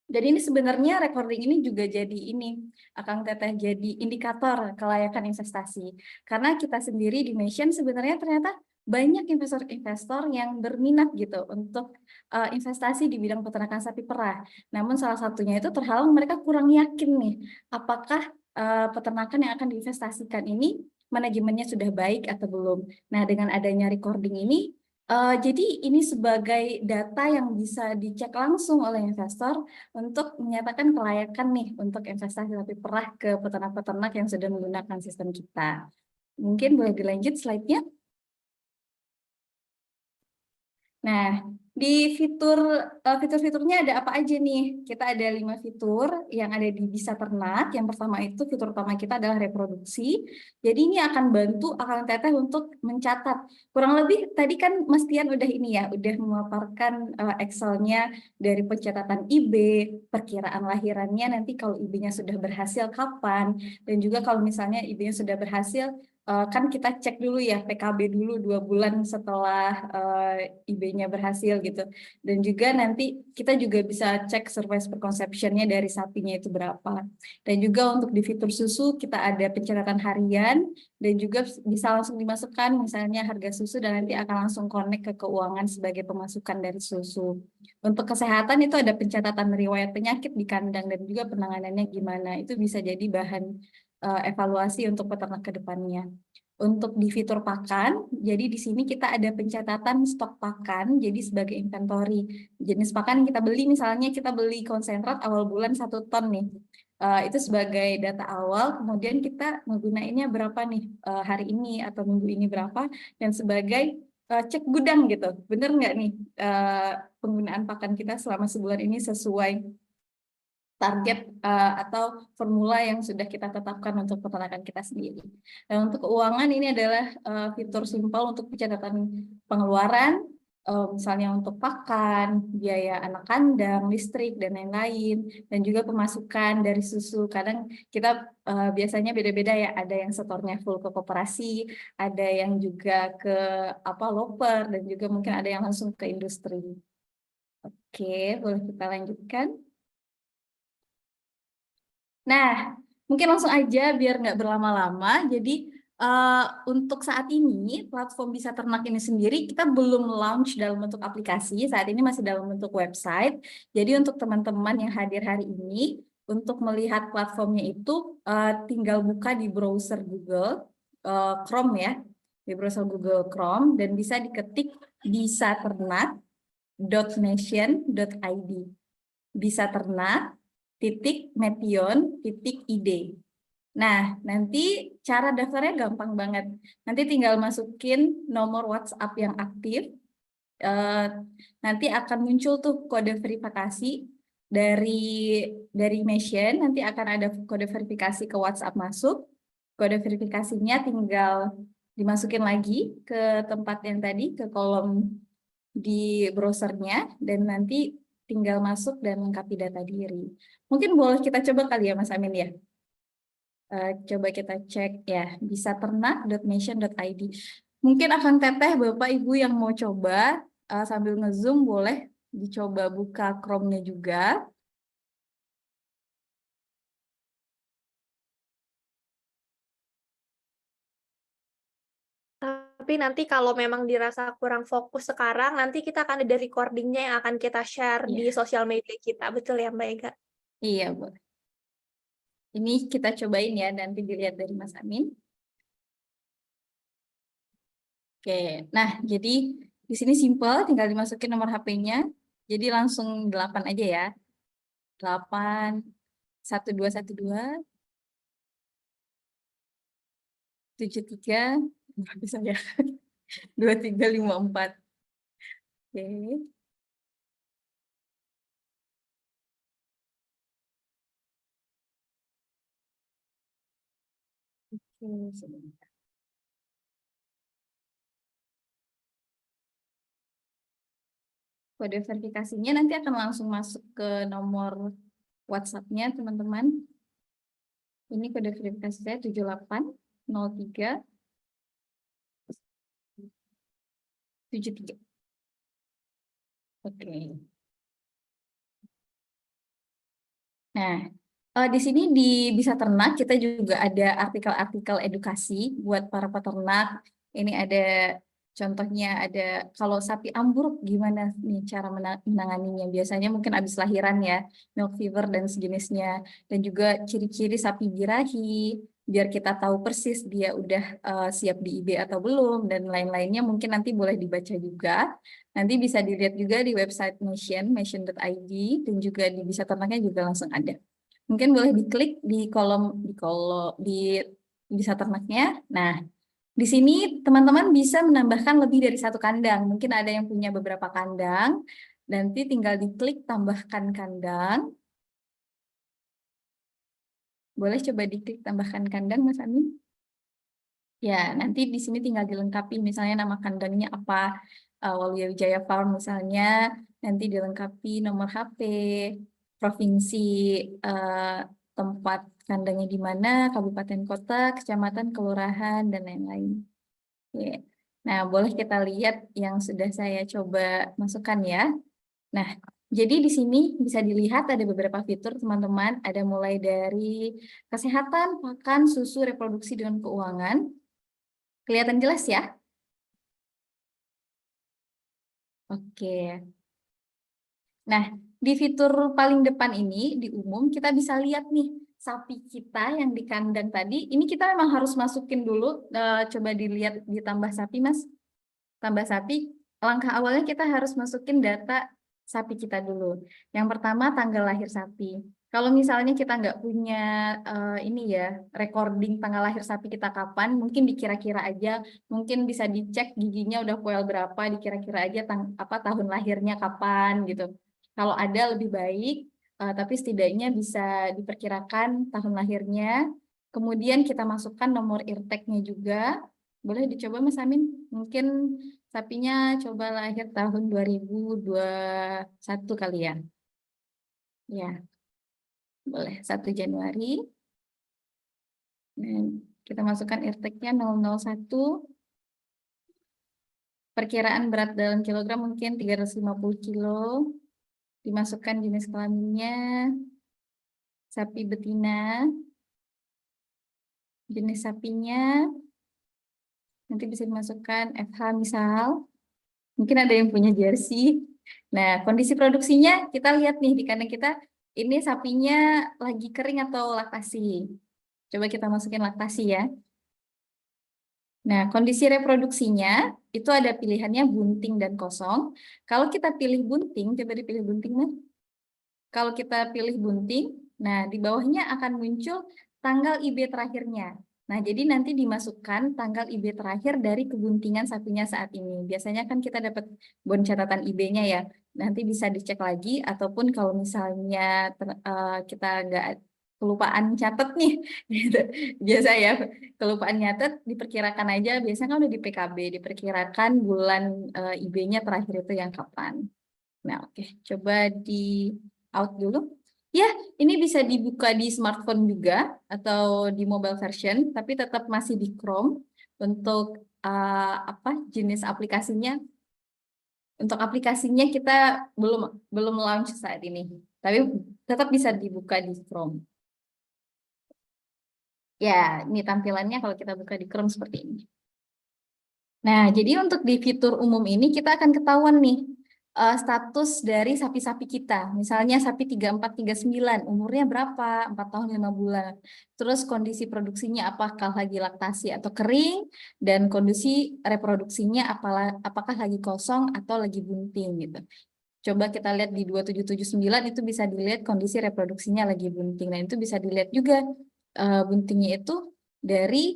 Dan ini sebenarnya recording ini juga jadi ini, Akang Teteh jadi indikator kelayakan investasi. Karena kita sendiri di Mission sebenarnya ternyata banyak investor-investor yang berminat gitu untuk investasi di bidang peternakan sapi perah. Namun salah satunya itu terhalang mereka kurang yakin nih, apakah peternakan yang akan diinvestasikan ini manajemennya sudah baik atau belum. Nah, dengan adanya recording ini, jadi ini sebagai data yang bisa dicek langsung oleh investor untuk menyatakan kelayakan nih untuk investasi sapi perah ke peternak-peternak yang sudah menggunakan sistem kita. Mungkin boleh dilanjut slide-nya. Nah, Di fitur-fiturnya ada apa aja nih? Kita ada 5 fitur yang ada di Bisa Ternak. Yang pertama itu fitur utama kita adalah reproduksi. Jadi ini akan bantu akal teteh untuk mencatat. Kurang lebih tadi kan Mas Tian udah ini ya, udah memaparkan Excel-nya dari pencatatan IB, perkiraan lahirannya nanti kalau IB-nya sudah berhasil kapan, dan juga kalau misalnya IB-nya sudah berhasil, kan kita cek dulu ya PKB dulu 2 bulan setelah IB-nya berhasil gitu. Dan juga nanti kita juga bisa cek surface per conception-nya dari sapinya itu berapa. Dan juga untuk di fitur susu kita ada pencatatan harian dan juga bisa langsung dimasukkan misalnya harga susu dan nanti akan langsung connect ke keuangan sebagai pemasukan dari susu. Untuk kesehatan itu ada pencatatan riwayat penyakit di kandang dan juga penanganannya gimana. Itu bisa jadi bahan evaluasi untuk peternak ke depannya. Untuk di fitur pakan, jadi di sini kita ada pencatatan stok pakan, jadi sebagai inventory. Jenis pakan yang kita beli, misalnya kita beli konsentrat awal bulan 1 ton nih. Itu sebagai data awal, kemudian kita menggunakannya berapa nih hari ini atau minggu ini berapa, dan sebagai cek gudang gitu. Bener nggak nih penggunaan pakan kita selama sebulan ini sesuai target atau formula yang sudah kita tetapkan untuk peternakan kita sendiri. Dan untuk keuangan ini adalah fitur simpel untuk pencatatan pengeluaran, misalnya untuk pakan, biaya anak kandang, listrik, dan lain-lain, dan juga pemasukan dari susu. Kadang kita biasanya beda-beda ya, ada yang setornya full ke koperasi, ada yang juga ke loper, dan juga mungkin ada yang langsung ke industri. Oke, boleh kita lanjutkan. Nah, mungkin langsung aja biar nggak berlama-lama. Jadi untuk saat ini platform Bisa Ternak ini sendiri kita belum launch dalam bentuk aplikasi. Saat ini masih dalam bentuk website. Jadi untuk teman-teman yang hadir hari ini, untuk melihat platformnya itu tinggal buka di browser Google Chrome ya, di browser Google Chrome dan bisa diketik bisaternak.nation.id. Bisa Ternak .metion.id. Nah, nanti cara daftarnya gampang banget. Nanti tinggal masukin nomor WhatsApp yang aktif. Nanti akan muncul tuh kode verifikasi dari Mesion. Nanti akan ada kode verifikasi ke WhatsApp masuk. Kode verifikasinya tinggal dimasukin lagi ke tempat yang tadi, ke kolom di browsernya, dan nanti tinggal masuk dan lengkapi data diri. Mungkin boleh kita coba kali ya Mas Amin ya. Coba kita cek ya, bisaternak.nation.id. Mungkin akan teteh Bapak Ibu yang mau coba sambil nge-zoom boleh dicoba buka Chrome-nya juga. Tapi nanti kalau memang dirasa kurang fokus sekarang, nanti kita akan ada recordingnya yang akan kita share di sosial media kita. Betul ya Mbak Ega? Iya, boleh. Ini kita cobain ya, nanti dilihat dari Mas Amin. Oke, nah jadi di sini simple, tinggal dimasukin nomor HP-nya. Jadi langsung 8 aja ya. 8 1212 73 bisa ya. 2354. Oke. Oke, sebentar. Kode verifikasinya nanti akan langsung masuk ke nomor WhatsApp-nya, teman-teman. Ini kode verifikasi saya 7803 73. Oke. Nah, di sini di Bisa Ternak kita juga ada artikel-artikel edukasi buat para peternak. Ini ada contohnya, ada kalau sapi ambruk gimana nih cara menanganinya. Biasanya mungkin habis lahiran ya, milk fever dan sejenisnya. Dan juga ciri-ciri sapi birahi, biar kita tahu persis dia udah siap di IB atau belum, dan lain-lainnya mungkin nanti boleh dibaca juga. Nanti bisa dilihat juga di website metion.id, dan juga di Bisa Ternaknya juga langsung ada. Mungkin boleh diklik di kolom di Bisa Ternaknya. Nah, Di sini teman-teman bisa menambahkan lebih dari satu kandang. Mungkin ada yang punya beberapa kandang, nanti tinggal diklik tambahkan kandang. Boleh coba diklik tambahkan kandang, Mas Amin? Ya, nanti di sini tinggal dilengkapi misalnya nama kandangnya apa, Waluya Wijaya Farm misalnya, nanti dilengkapi nomor HP, provinsi, tempat kandangnya di mana, kabupaten kota, kecamatan, kelurahan, dan lain-lain. Oke. Nah, boleh kita lihat yang sudah saya coba masukkan ya. Nah, jadi di sini bisa dilihat ada beberapa fitur teman-teman, ada mulai dari kesehatan, pakan, susu, reproduksi, dan keuangan. Kelihatan jelas ya? Oke. Nah, di fitur paling depan ini, di umum, kita bisa lihat nih, sapi kita yang di kandang tadi, ini kita memang harus masukin dulu, coba dilihat ditambah sapi, Mas. Tambah sapi, langkah awalnya kita harus masukin data sapi kita dulu. Yang pertama, tanggal lahir sapi. Kalau misalnya kita nggak punya ini ya, recording tanggal lahir sapi kita kapan, mungkin dikira-kira aja, mungkin bisa dicek giginya udah poel berapa, dikira-kira aja tahun lahirnya kapan gitu. Kalau ada lebih baik, tapi setidaknya bisa diperkirakan tahun lahirnya. Kemudian kita masukkan nomor irteknya juga. Boleh dicoba Mas Amin? Mungkin sapinya coba lahir tahun 2021 kali ya. Ya, boleh 1 Januari. Nah, kita masukkan irteknya 001. Perkiraan berat dalam kilogram mungkin 350 kilo. Dimasukkan jenis kelaminnya, sapi betina, jenis sapinya, nanti bisa dimasukkan FH misal, mungkin ada yang punya jersey. Nah, kondisi produksinya kita lihat nih di kandang kita, ini sapinya lagi kering atau laktasi. Coba kita masukin laktasi ya. Nah, kondisi reproduksinya itu ada pilihannya bunting dan kosong. Kalau kita pilih bunting, coba dipilih bunting, Mas. Kalau kita pilih bunting, nah di bawahnya akan muncul tanggal IB terakhirnya. Nah, jadi nanti dimasukkan tanggal IB terakhir dari kebuntingan sapinya saat ini. Biasanya kan kita dapat bon catatan IB-nya ya. Nanti bisa dicek lagi, ataupun kalau misalnya kita nggak kelupaan catat nih, gitu. Biasa ya, kelupaan nyatet, diperkirakan aja, biasanya kan udah di PKB, diperkirakan bulan IB-nya terakhir itu yang kapan. Nah, oke, coba di out dulu. Ya, ini bisa dibuka di smartphone juga atau di mobile version, tapi tetap masih di Chrome. Untuk jenis aplikasinya? Untuk aplikasinya kita belum launch saat ini, tapi tetap bisa dibuka di Chrome. Ya, ini tampilannya kalau kita buka di Chrome seperti ini. Nah, jadi untuk di fitur umum ini kita akan ketahuan nih status dari sapi-sapi kita. Misalnya sapi 3439, umurnya berapa? 4 tahun 5 bulan. Terus kondisi produksinya apakah lagi laktasi atau kering, dan kondisi reproduksinya apakah lagi kosong atau lagi bunting gitu. Coba kita lihat di 2779 itu bisa dilihat kondisi reproduksinya lagi bunting. Nah, itu bisa dilihat juga buntingnya itu dari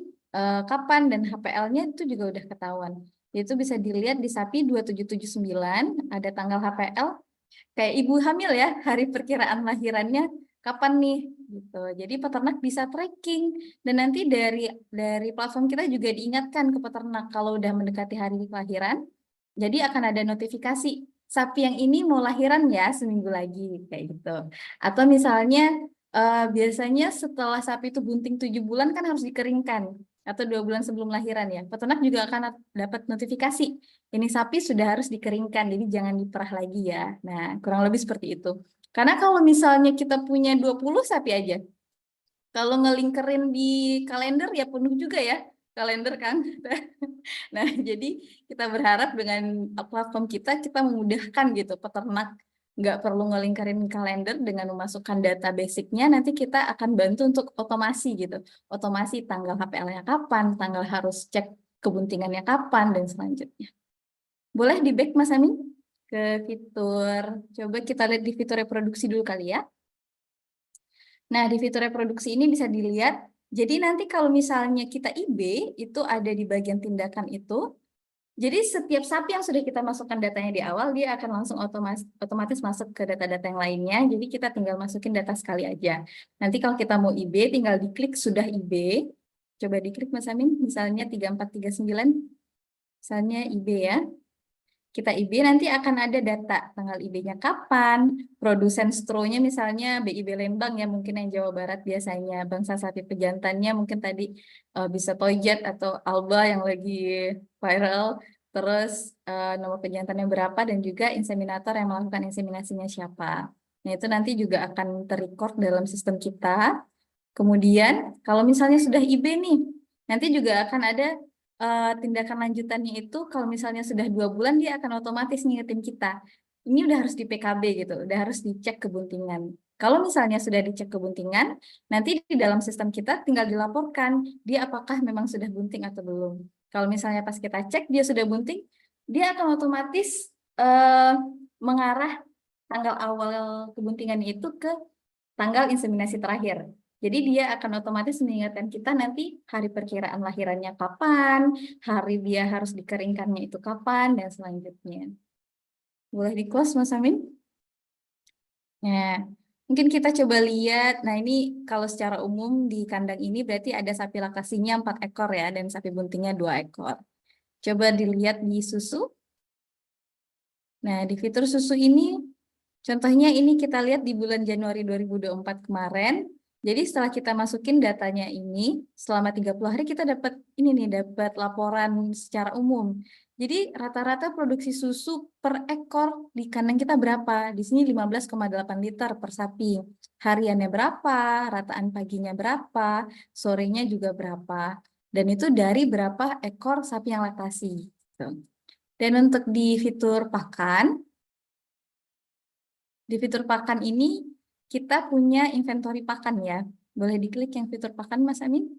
kapan, dan HPL-nya itu juga udah ketahuan. Itu bisa dilihat di sapi 2779, ada tanggal HPL, kayak ibu hamil ya, hari perkiraan lahirannya kapan nih, gitu. Jadi peternak bisa tracking, dan nanti dari platform kita juga diingatkan ke peternak kalau udah mendekati hari kelahiran, jadi akan ada notifikasi, sapi yang ini mau lahiran ya seminggu lagi, kayak gitu. Atau misalnya biasanya setelah sapi itu bunting 7 bulan kan harus dikeringkan, atau 2 bulan sebelum lahiran ya. Peternak juga akan dapat notifikasi, ini sapi sudah harus dikeringkan, jadi jangan diperah lagi ya. Nah, kurang lebih seperti itu. Karena kalau misalnya kita punya 20 sapi aja, kalau ngelingkerin di kalender ya penuh juga ya, kalender kan. Nah, jadi kita berharap dengan platform kita memudahkan gitu peternak, nggak perlu ngelingkarin kalender dengan memasukkan data basicnya, nanti kita akan bantu untuk otomasi gitu. Otomasi tanggal HPL-nya kapan, tanggal harus cek kebuntingannya kapan, dan selanjutnya. Boleh di back Mas Amin ke fitur, coba kita lihat di fitur reproduksi dulu kali ya. Nah, di fitur reproduksi ini bisa dilihat Jadi nanti kalau misalnya kita IB, itu ada di bagian tindakan itu. Jadi setiap sapi yang sudah kita masukkan datanya di awal, dia akan langsung otomatis masuk ke data-data yang lainnya. Jadi kita tinggal masukin data sekali aja. Nanti kalau kita mau IB, tinggal diklik sudah IB. Coba diklik Mas Amin, misalnya 3439. Misalnya IB ya. Kita IB nanti akan ada data tanggal IB-nya kapan, produsen stronya misalnya BIB Lembang ya mungkin yang Jawa Barat biasanya, bangsa sapi pejantannya mungkin tadi bisa Toyjet atau Alba yang lagi viral, terus nomor pejantannya berapa dan juga inseminator yang melakukan inseminasinya siapa. Nah itu nanti juga akan terrecord dalam sistem kita. Kemudian kalau misalnya sudah IB nih, nanti juga akan ada tindakan lanjutannya itu kalau misalnya sudah 2 bulan dia akan otomatis ngingetin kita. Ini udah harus di PKB gitu, udah harus dicek kebuntingan. Kalau misalnya sudah dicek kebuntingan, nanti di dalam sistem kita tinggal dilaporkan dia apakah memang sudah bunting atau belum. Kalau misalnya pas kita cek dia sudah bunting, dia akan otomatis mengarah tanggal awal kebuntingannya itu ke tanggal inseminasi terakhir. Jadi dia akan otomatis mengingatkan kita nanti hari perkiraan lahirannya kapan, hari dia harus dikeringkannya itu kapan, dan selanjutnya. Boleh di-close, Mas Amin? Nah, mungkin kita coba lihat. Nah, ini kalau secara umum di kandang ini berarti ada sapi laktasinya 4 ekor ya, dan sapi buntingnya 2 ekor. Coba dilihat di susu. Nah, di fitur susu ini, contohnya ini kita lihat di bulan Januari 2024 kemarin. Jadi setelah kita masukin datanya ini, selama 30 hari kita dapat ini nih, dapat laporan secara umum. Jadi rata-rata produksi susu per ekor di kandang kita berapa? Di sini 15,8 liter per sapi. Hariannya berapa, rataan paginya berapa, sorenya juga berapa. Dan itu dari berapa ekor sapi yang laktasi. Dan untuk di fitur pakan, di fitur pakan ini kita punya inventory pakan ya. Boleh diklik yang fitur pakan, Mas Amin?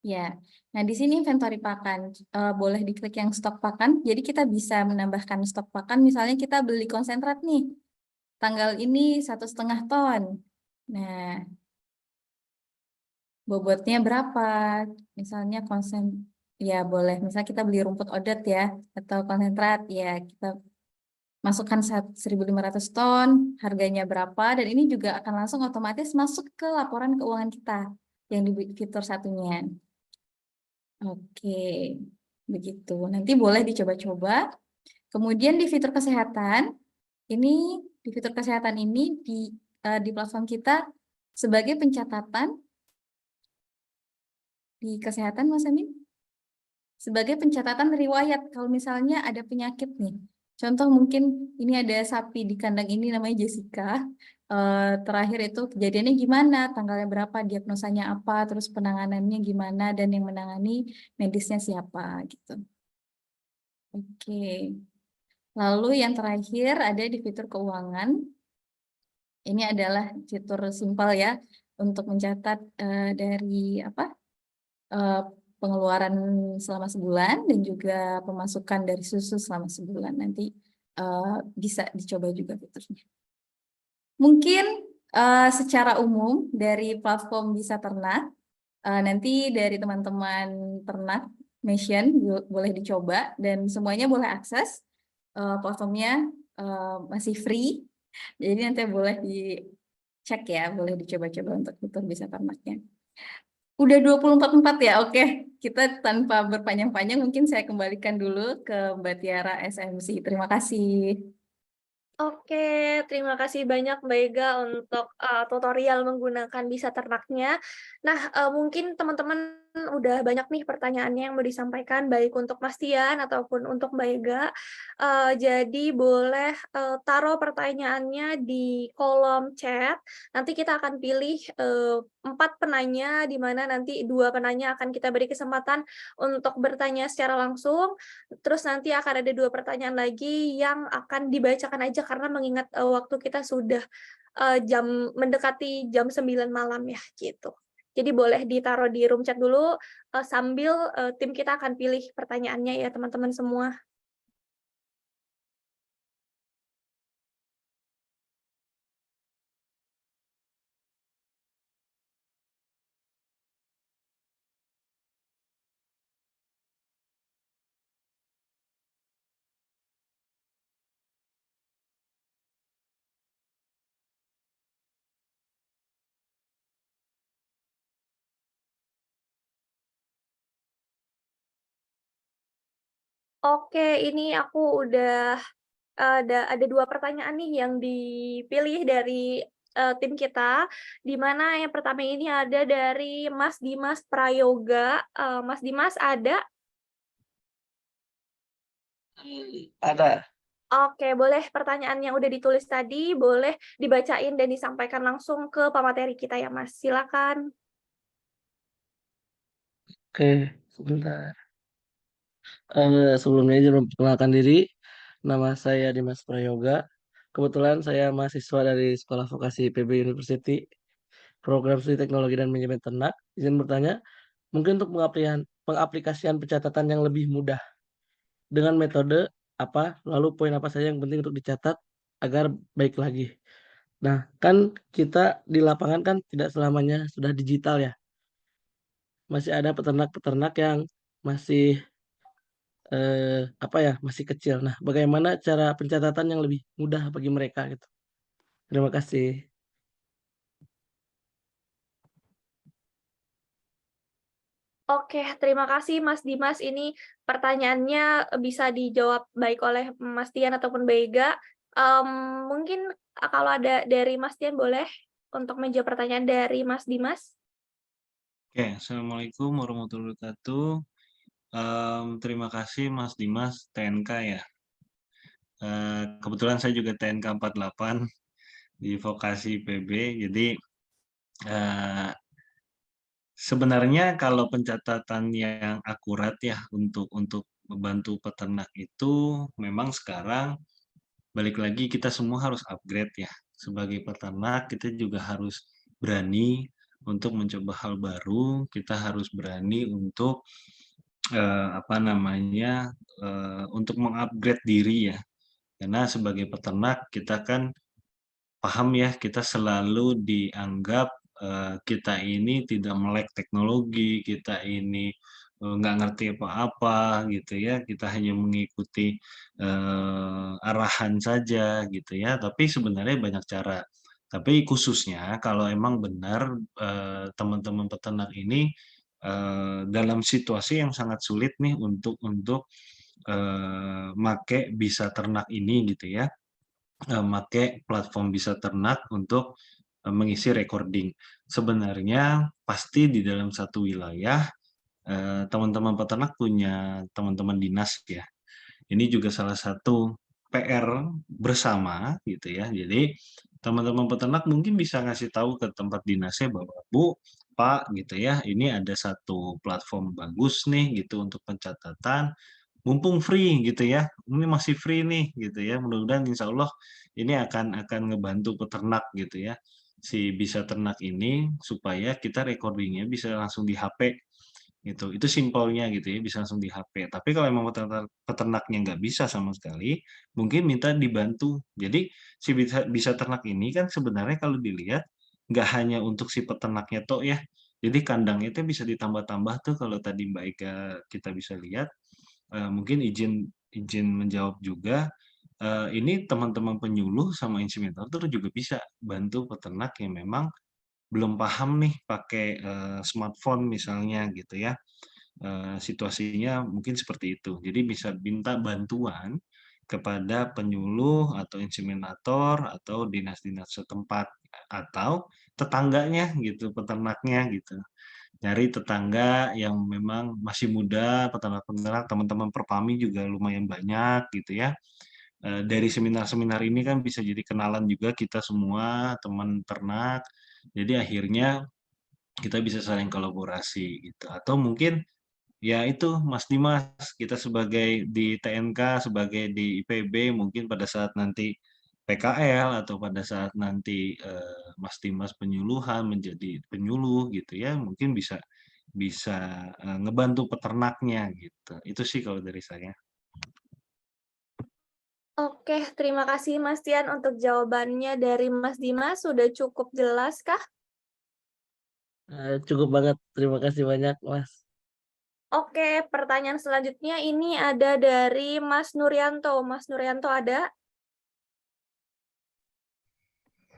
Ya. Nah, di sini inventory pakan. Boleh diklik yang stok pakan. Jadi kita bisa menambahkan stok pakan. Misalnya kita beli konsentrat nih. Tanggal ini 1,5 ton. Nah, bobotnya berapa? Misalnya ya boleh. Misalnya kita beli rumput odet ya. Atau konsentrat. Ya, kita masukkan 1.500 ton, harganya berapa, dan ini juga akan langsung otomatis masuk ke laporan keuangan kita yang di fitur satunya. Oke, begitu. Nanti boleh dicoba-coba. Kemudian di fitur kesehatan, di fitur kesehatan ini di platform kita sebagai pencatatan di kesehatan, Mas Amin, sebagai pencatatan riwayat kalau misalnya ada penyakit nih. Contoh mungkin ini ada sapi di kandang ini namanya Jessica. Terakhir itu kejadiannya gimana, tanggalnya berapa, diagnosanya apa, terus penanganannya gimana, dan yang menangani medisnya siapa gitu. Oke. Lalu yang terakhir ada di fitur keuangan. Ini adalah fitur simpel ya untuk mencatat dari pengeluaran selama sebulan dan juga pemasukan dari susu selama sebulan. Nanti bisa dicoba juga fiturnya. Mungkin secara umum dari platform Bisa Ternak, nanti dari teman-teman ternak Mission boleh dicoba dan semuanya boleh akses. Platformnya masih free, jadi nanti boleh dicek ya, boleh dicoba-coba untuk fitur Bisa Ternaknya. Udah 24/4 ya, oke. Kita tanpa berpanjang-panjang mungkin saya kembalikan dulu ke Mbak Tiara SMC. Terima kasih. Oke, terima kasih banyak Mbak Ega untuk tutorial menggunakan Bisa Ternaknya. Nah, mungkin teman-teman udah banyak nih pertanyaannya yang mau disampaikan, baik untuk Mas Tian ataupun untuk Mbak Ega. Jadi boleh taruh pertanyaannya di kolom chat. Nanti kita akan pilih 4 penanya, di mana nanti 2 penanya akan kita beri kesempatan untuk bertanya secara langsung. Terus nanti akan ada 2 pertanyaan lagi yang akan dibacakan aja karena mengingat waktu kita sudah mendekati jam 9 malam ya gitu. Jadi boleh ditaruh di room chat dulu sambil tim kita akan pilih pertanyaannya ya teman-teman semua. Oke, ini aku udah ada 2 pertanyaan nih yang dipilih dari, tim kita, di mana yang pertama ini ada dari Mas Dimas Prayoga, Mas Dimas ada? Ada. Oke, boleh pertanyaan yang udah ditulis tadi, boleh dibacain dan disampaikan langsung ke pemateri kita ya, Mas. Silakan. Oke, sebentar. Sebelumnya izin memperkenalkan diri. Nama saya Dimas Prayoga. Kebetulan saya mahasiswa dari Sekolah Vokasi IPB University, Program Studi Teknologi dan Manajemen Ternak. Izin bertanya, mungkin untuk pengaplikasian pencatatan yang lebih mudah dengan metode apa, lalu poin apa saja yang penting untuk dicatat agar baik lagi. Nah, kan kita di lapangan kan tidak selamanya sudah digital ya. Masih ada peternak-peternak yang masih apa ya, masih kecil. Nah, bagaimana cara pencatatan yang lebih mudah bagi mereka gitu? Terima kasih. Oke, terima kasih Mas Dimas. Ini pertanyaannya bisa dijawab baik oleh Mas Tian ataupun Bega. Mungkin kalau ada dari Mas Tian boleh untuk menjawab pertanyaan dari Mas Dimas? Oke, Assalamualaikum warahmatullahi wabarakatuh. Terima kasih Mas Dimas, TNK ya. Kebetulan saya juga TNK 48 di Vokasi IPB, jadi eh, sebenarnya kalau pencatatan yang akurat ya untuk membantu peternak itu memang sekarang balik lagi kita semua harus upgrade ya. Sebagai peternak kita juga harus berani untuk mencoba hal baru, kita harus berani untuk apa namanya, untuk mengupgrade diri ya. Karena sebagai peternak kita kan paham ya, kita selalu dianggap, kita ini tidak melek teknologi, kita ini, nggak ngerti apa-apa gitu ya, kita hanya mengikuti, arahan saja gitu ya, tapi sebenarnya banyak cara. Tapi khususnya kalau emang benar, teman-teman peternak ini, dalam situasi yang sangat sulit nih untuk, make Bisa Ternak ini gitu ya, make platform Bisa Ternak untuk, mengisi recording. Sebenarnya pasti di dalam satu wilayah, teman-teman peternak punya teman-teman dinas ya. Ini juga salah satu PR bersama gitu ya. Jadi teman-teman peternak mungkin bisa ngasih tahu ke tempat dinasnya bahwa, "Bu, Pak," gitu ya, "ini ada satu platform bagus nih gitu untuk pencatatan, mumpung free gitu ya, ini masih free nih," gitu ya. Mudah-mudahan insya Allah ini akan ngebantu peternak gitu ya, si Bisa Ternak ini supaya kita recording-nya bisa langsung di HP gitu. Itu simpelnya gitu ya, bisa langsung di HP. Tapi kalau emang peternaknya nggak bisa sama sekali, mungkin minta dibantu. Jadi si Bisa Ternak ini kan sebenarnya kalau dilihat nggak hanya untuk si peternaknya tok ya. Jadi kandangnya itu bisa ditambah-tambah tuh kalau tadi Mbak Ika kita bisa lihat. Mungkin izin izin menjawab juga, ini teman-teman penyuluh sama inseminator juga bisa bantu peternak yang memang belum paham nih pakai, smartphone misalnya gitu ya, situasinya mungkin seperti itu. Jadi bisa minta bantuan kepada penyuluh atau inseminator atau dinas-dinas setempat, atau tetangganya gitu, peternaknya gitu. Nyari tetangga yang memang masih muda, peternak-peternak, teman-teman Perpami juga lumayan banyak gitu ya. Dari seminar-seminar ini kan bisa jadi kenalan juga kita semua, teman ternak. Jadi akhirnya kita bisa saling kolaborasi gitu. Atau mungkin ya itu Mas Dimas, kita sebagai di TNK, sebagai di IPB mungkin pada saat nanti PKL atau pada saat nanti Mas Dimas penyuluhan menjadi penyuluh gitu ya, mungkin bisa bisa ngebantu peternaknya gitu. Itu sih kalau dari saya. Oke, terima kasih Mas Tian untuk jawabannya dari Mas Dimas, sudah cukup jelas kah? Cukup banget. Terima kasih banyak, Mas. Oke, pertanyaan selanjutnya ini ada dari Mas Nuryanto. Mas Nuryanto ada?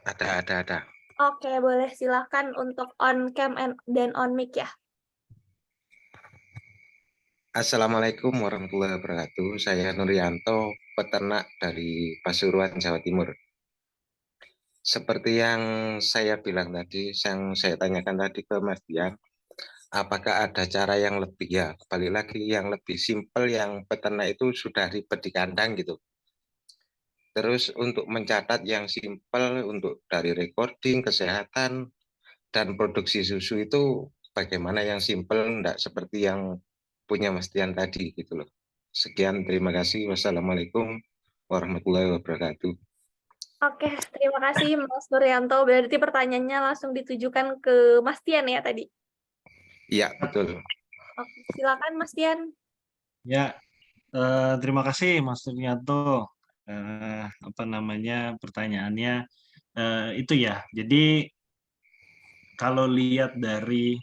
Ada. Oke, boleh silakan untuk on cam dan on mic ya. Assalamualaikum warahmatullahi wabarakatuh. Saya Nuryanto, peternak dari Pasuruan, Jawa Timur. Seperti yang saya bilang tadi, yang saya tanyakan tadi ke Mas Dian, apakah ada cara yang lebih, ya balik lagi, yang lebih simpel, yang peternak itu sudah ribet di kandang gitu. Terus untuk mencatat yang simpel untuk dari recording, kesehatan, dan produksi susu itu bagaimana yang simpel, enggak seperti yang punya Mas Dian tadi gitu loh. Sekian, terima kasih. Wassalamualaikum warahmatullahi wabarakatuh. Oke, terima kasih Mas Nuryanto. Berarti pertanyaannya langsung ditujukan ke Mas Tian ya tadi. Iya, betul. Oke, silakan Mas Tian. Ya, terima kasih Mas Nuryanto. Apa namanya pertanyaannya itu ya. Jadi kalau lihat dari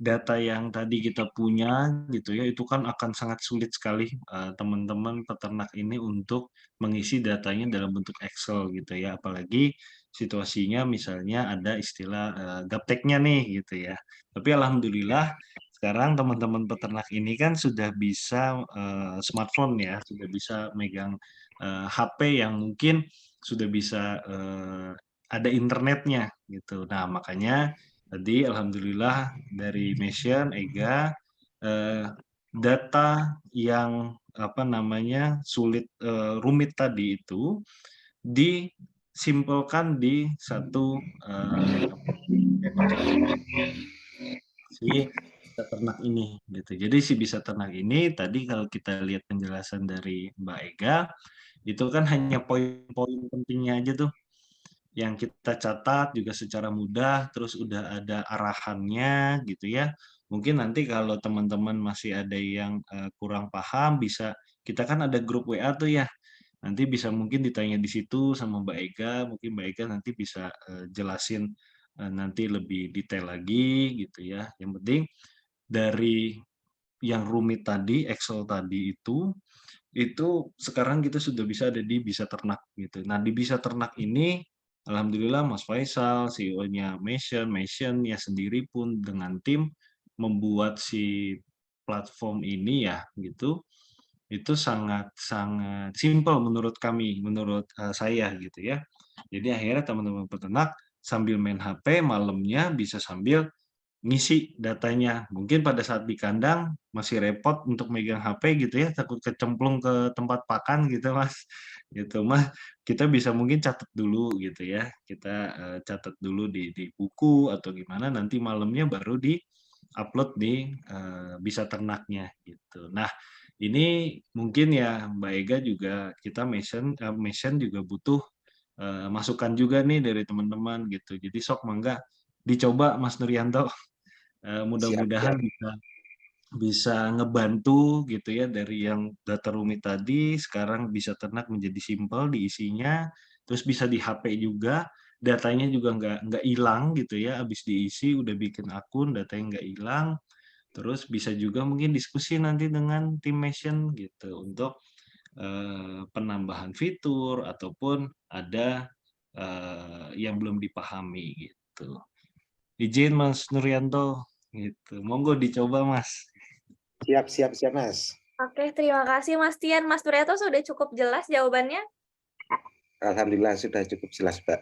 data yang tadi kita punya gitu ya, itu kan akan sangat sulit sekali teman-teman peternak ini untuk mengisi datanya dalam bentuk Excel gitu ya, apalagi situasinya misalnya ada istilah gapteknya nih gitu ya. Tapi alhamdulillah sekarang teman-teman peternak ini kan sudah bisa smartphone ya, sudah bisa megang HP yang mungkin sudah bisa ada internetnya gitu. Nah, makanya tadi alhamdulillah dari Mission Ega data yang apa namanya rumit tadi itu disimpulkan di satu si peternak ini gitu. Jadi si bisa ternak ini tadi kalau kita lihat penjelasan dari Mbak Ega itu kan hanya poin-poin pentingnya aja tuh yang kita catat juga secara mudah, terus udah ada arahannya gitu ya. Mungkin nanti kalau teman-teman masih ada yang kurang paham, bisa kita kan ada grup WA tuh ya. Nanti bisa mungkin ditanya di situ sama Mbak Ega, mungkin Mbak Ega nanti bisa jelasin nanti lebih detail lagi gitu ya. Yang penting dari yang rumit tadi, Excel tadi itu sekarang kita sudah bisa ada di Bisa Ternak gitu. Nah, di Bisa Ternak ini alhamdulillah Mas Faisal, CEO-nya Mission ya sendiri pun dengan tim membuat si platform ini ya gitu. Itu sangat sangat simpel menurut kami, menurut saya gitu ya. Jadi akhirnya teman-teman peternak sambil main HP malamnya bisa sambil ngisi datanya. Mungkin pada saat di kandang masih repot untuk megang HP gitu ya, takut kecemplung ke tempat pakan gitu, Mas. Gitu, Mas. Kita bisa mungkin catat dulu gitu ya. Kita catat dulu di buku atau gimana nanti malamnya baru di-upload di Bisa Ternaknya gitu. Nah, ini mungkin ya Mbak Ega juga kita Mission juga butuh masukan juga nih dari teman-teman gitu. Jadi sok mangga dicoba Mas Nuryanto. Siap, Mudah-mudahan siap. bisa ngebantu gitu ya dari yang data rumit tadi sekarang Bisa Ternak menjadi simpel diisinya, terus bisa di HP juga, datanya juga nggak hilang gitu ya, habis diisi udah bikin akun datanya nggak hilang, terus bisa juga mungkin diskusi nanti dengan tim Mission gitu untuk penambahan fitur ataupun ada yang belum dipahami gitu. Izin Mas Nuryanto gitu. Monggo dicoba Mas. Siap, siap, siap, Mas. Oke, terima kasih Mas Tian. Mas Nuryanto sudah cukup jelas jawabannya? Alhamdulillah sudah cukup jelas, Mbak.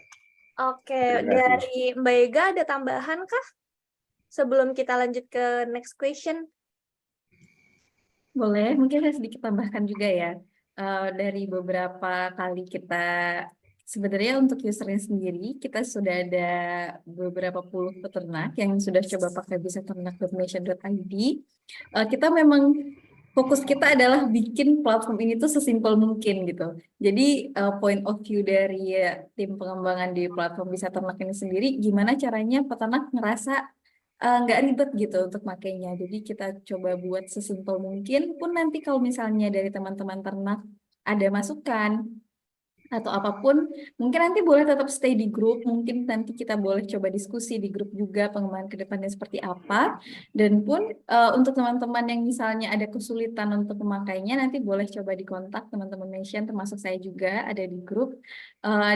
Oke, Terima kasih. dari Mbak Ega ada tambahan kah? Sebelum kita lanjut ke next question. Boleh, mungkin saya sedikit tambahkan juga ya. Dari beberapa kali kita, sebenarnya untuk usernya sendiri, kita sudah ada beberapa puluh peternak yang sudah coba pakai Bisa Ternak.mission.id. Kita memang fokus kita adalah bikin platform ini tuh sesimpel mungkin gitu. Jadi point of view dari tim pengembangan di platform Bisa Ternak ini sendiri, gimana caranya peternak ngerasa nggak ribet gitu untuk makainya. Jadi kita coba buat sesimpel mungkin. Pun nanti kalau misalnya dari teman-teman ternak ada masukan atau apapun, mungkin nanti boleh tetap stay di grup. Mungkin nanti kita boleh coba diskusi di grup juga pengembangan ke depannya seperti apa. Dan pun untuk teman-teman yang misalnya ada kesulitan untuk memakainya, nanti boleh coba dikontak teman-teman Mission, termasuk saya juga ada di grup.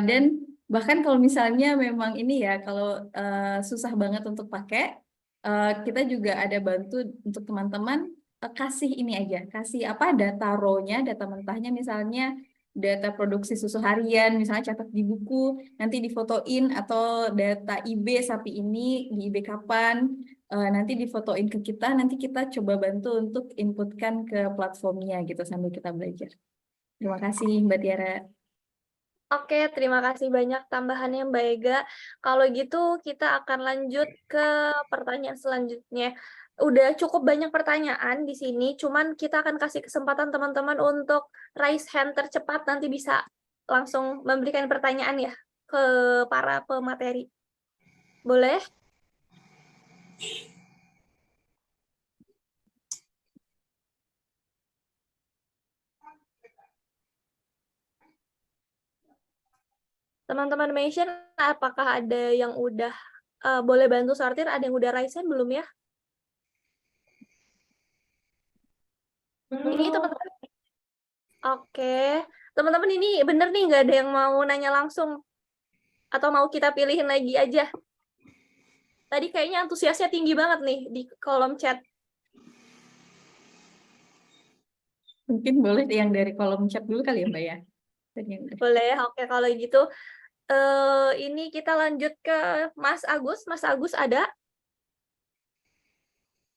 Dan bahkan kalau misalnya memang ini ya, kalau susah banget untuk pakai, kita juga ada bantu untuk teman-teman kasih ini aja, kasih apa data raw-nya, data mentahnya misalnya data produksi susu harian, misalnya catat di buku, nanti difotoin, atau data IB sapi ini di IB kapan, nanti difotoin ke kita, nanti kita coba bantu untuk inputkan ke platformnya gitu sambil kita belajar. Terima kasih Mbak Tiara. Oke, terima kasih banyak tambahannya Mbak Ega. Kalau gitu kita akan lanjut ke pertanyaan selanjutnya. Udah cukup banyak pertanyaan di sini, cuman kita akan kasih kesempatan teman-teman untuk raise hand tercepat, nanti bisa langsung memberikan pertanyaan ya ke para pemateri. Boleh? Teman-teman mention apakah ada yang udah boleh bantu sortir, ada yang udah raise hand belum ya? Ini teman-teman. Oke, teman-teman ini bener nih nggak ada yang mau nanya langsung atau mau kita pilihin lagi aja? Tadi kayaknya antusiasnya tinggi banget nih di kolom chat. Mungkin boleh yang dari kolom chat dulu kali ya Mbak ya. Boleh, oke kalau gitu ini kita lanjut ke Mas Agus. Mas Agus ada?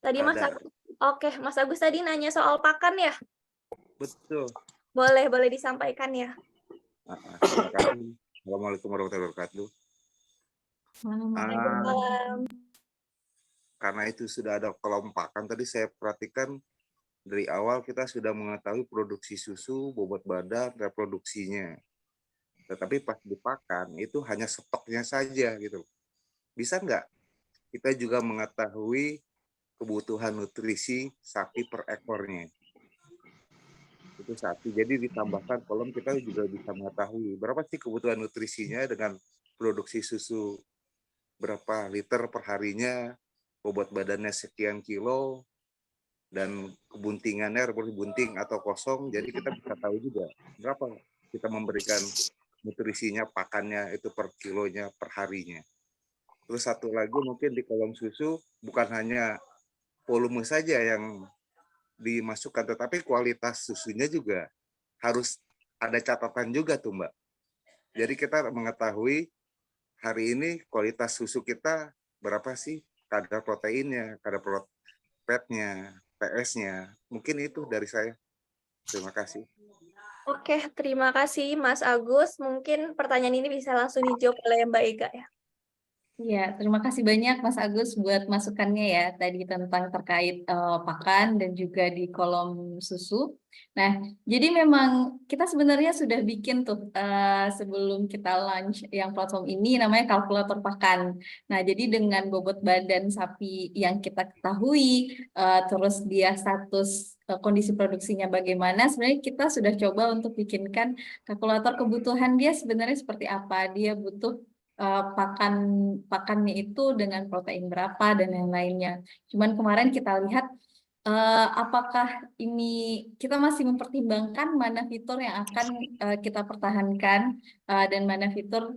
Tadi Mas Ada. Agus. Oke, Mas Agus tadi nanya soal pakan ya? Betul. Boleh disampaikan ya. Terima kasih. Assalamualaikum warahmatullahi wabarakatuh. Waalaikumsalam. Karena itu sudah ada kelompakan, tadi saya perhatikan dari awal kita sudah mengetahui produksi susu, bobot badan, reproduksinya. Tetapi pas dipakan itu hanya stoknya saja gitu. Bisa nggak kita juga mengetahui kebutuhan nutrisi sapi per ekornya? Itu satu. Jadi ditambahkan kolom kita juga bisa mengetahui berapa sih kebutuhan nutrisinya dengan produksi susu berapa liter per harinya, bobot badannya sekian kilo, dan kebuntingannya berbunting atau kosong. Jadi kita bisa tahu juga berapa kita memberikan nutrisinya, pakannya itu per kilonya, per harinya. Terus satu lagi mungkin di kolom susu bukan hanya volume saja yang dimasukkan, tetapi kualitas susunya juga harus ada catatan juga tuh Mbak. Jadi kita mengetahui hari ini kualitas susu kita berapa sih kadar proteinnya, kadar fatnya, PS-nya. Mungkin itu dari saya. Terima kasih. Oke, terima kasih Mas Agus. Mungkin pertanyaan ini bisa langsung dijawab oleh Mbak Ega ya. Ya, terima kasih banyak Mas Agus buat masukannya ya tadi tentang terkait pakan dan juga di kolom susu. Nah, jadi memang kita sebenarnya sudah bikin tuh sebelum kita launch yang platform ini namanya kalkulator pakan. Nah, jadi dengan bobot badan sapi yang kita ketahui, terus dia status kondisi produksinya bagaimana, sebenarnya kita sudah coba untuk bikinkan kalkulator kebutuhan dia sebenarnya seperti apa. Dia butuh pakannya itu dengan protein berapa dan yang lainnya. Cuman kemarin kita lihat apakah ini kita masih mempertimbangkan mana fitur yang akan kita pertahankan dan mana fitur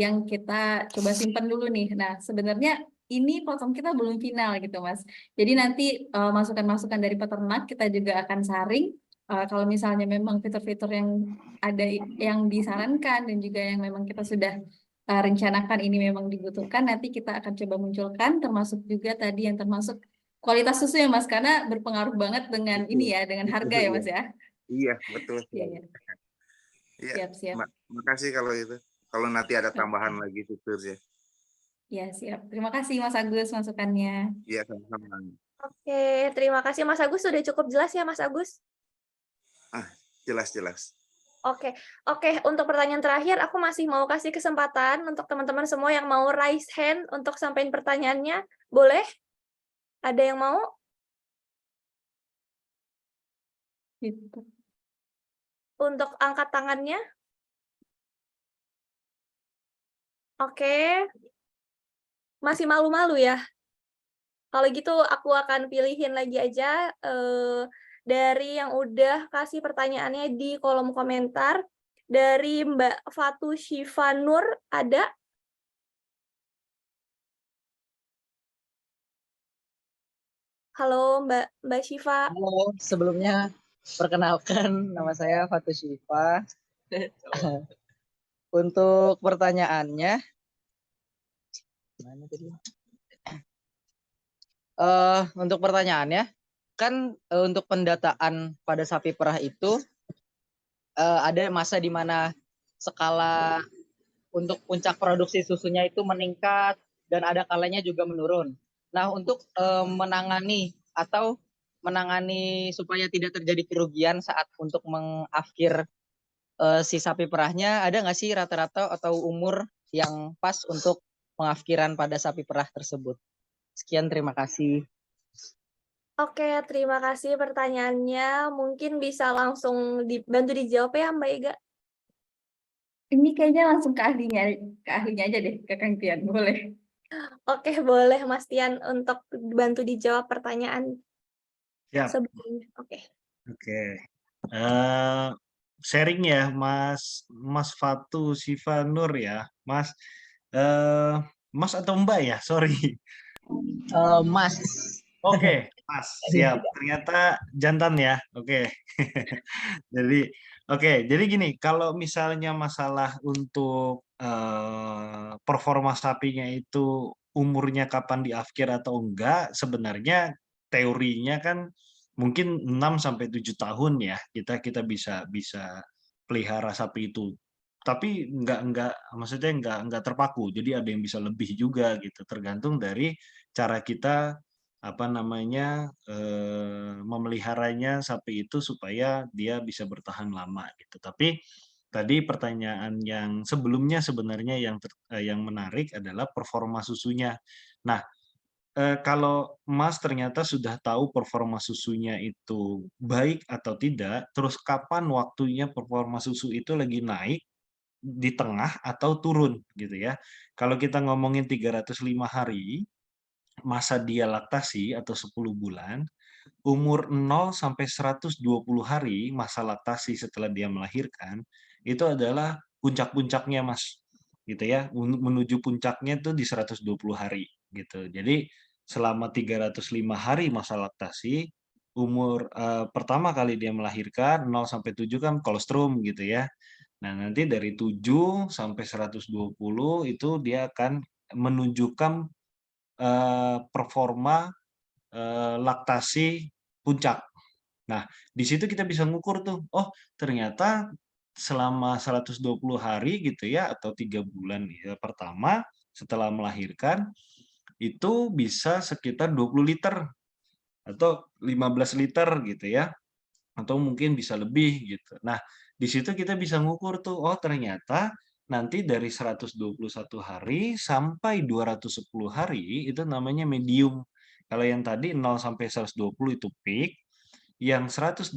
yang kita coba simpan dulu nih. Nah, sebenarnya ini platform kita belum final gitu, Mas. Jadi nanti masukan-masukan dari peternak kita juga akan saring. Kalau misalnya memang fitur-fitur yang ada yang disarankan dan juga yang memang kita sudah rencanakan ini memang dibutuhkan, nanti kita akan coba munculkan, termasuk juga tadi yang termasuk kualitas susu ya Mas, karena berpengaruh banget dengan ini ya, dengan harga ya Mas ya. Iya, betul. Iya, Iya. siap. Makasih kalau itu. Kalau nanti ada tambahan lagi fiturnya. Ya, siap. Terima kasih Mas Agus masukannya. Iya, sama-sama. Oke, terima kasih Mas Agus. Sudah cukup jelas ya Mas Agus? Jelas. Oke. Untuk pertanyaan terakhir, aku masih mau kasih kesempatan untuk teman-teman semua yang mau raise hand untuk sampaikan pertanyaannya. Boleh? Ada yang mau? Gitu. Untuk angkat tangannya? Oke. Masih malu-malu ya? Kalau gitu aku akan pilihin lagi aja dari yang udah kasih pertanyaannya di kolom komentar. Dari Mbak Fatu Syifa Nur, ada? Halo Mbak Syifa. Halo, sebelumnya perkenalkan nama saya Fatu Syifa. Untuk pertanyaannya, mana tadi? Untuk pertanyaannya, kan untuk pendataan pada sapi perah itu ada masa di mana skala untuk puncak produksi susunya itu meningkat dan ada kalanya juga menurun. Nah, untuk menangani supaya tidak terjadi kerugian saat untuk mengafkir si sapi perahnya, ada nggak sih rata-rata atau umur yang pas untuk pengafkiran pada sapi perah tersebut? Sekian, terima kasih. Oke, terima kasih pertanyaannya. Mungkin bisa langsung dibantu dijawab ya Mbak Ega. Ini kayaknya langsung ke ahlinya aja deh, ke Kang Tian, boleh. Oke, boleh Mas Tian untuk bantu dijawab pertanyaan Siap. sebelumnya. Oke. Oke. Sharing ya Mas Fatu Syifa Nur ya. Mas Mas atau Mbak ya? Sorry. Mas. Oke, Mas, siap. Ternyata jantan ya. Oke. Jadi gini, kalau misalnya masalah untuk performa sapinya itu umurnya kapan diafkir atau enggak, sebenarnya teorinya kan mungkin 6 sampai 7 tahun ya kita bisa pelihara sapi itu. Tapi enggak maksudnya enggak terpaku. Jadi ada yang bisa lebih juga gitu, tergantung dari cara kita memeliharanya sapi itu supaya dia bisa bertahan lama gitu. Tapi tadi pertanyaan yang sebelumnya sebenarnya yang menarik adalah performa susunya. Nah, kalau Mas ternyata sudah tahu performa susunya itu baik atau tidak, terus kapan waktunya performa susu itu lagi naik, di tengah atau turun gitu ya. Kalau kita ngomongin 305 hari, masa dia laktasi atau 10 bulan, umur 0 sampai 120 hari masa laktasi setelah dia melahirkan, itu adalah puncak-puncaknya Mas, gitu ya. Menuju puncaknya itu di 120 hari gitu. Jadi selama 305 hari masa laktasi, pertama kali dia melahirkan 0 sampai 7 kan kolostrum gitu ya. Nah, nanti dari 7 sampai 120 itu dia akan menunjukkan performa laktasi puncak. Nah, di situ kita bisa ngukur tuh, oh ternyata selama 120 hari gitu ya atau 3 bulan ya, pertama setelah melahirkan itu bisa sekitar 20 liter atau 15 liter gitu ya. Atau mungkin bisa lebih gitu. Nah, di situ kita bisa ngukur tuh, oh ternyata nanti dari 121 hari sampai 210 hari itu namanya medium. Kalau yang tadi 0 sampai 120 itu peak, yang 121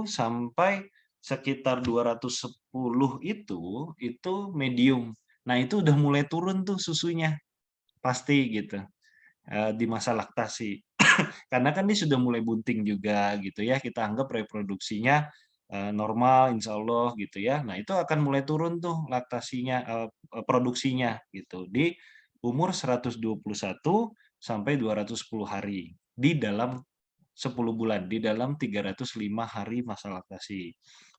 sampai sekitar 210 itu medium. Nah, itu udah mulai turun tuh susunya. Pasti gitu. Di masa laktasi. Karena kan dia sudah mulai bunting juga gitu ya, kita anggap reproduksinya normal insya Allah gitu ya. Nah, itu akan mulai turun tuh laktasinya, produksinya gitu di umur 121 sampai 210 hari di dalam 10 bulan, di dalam 305 hari masa laktasi.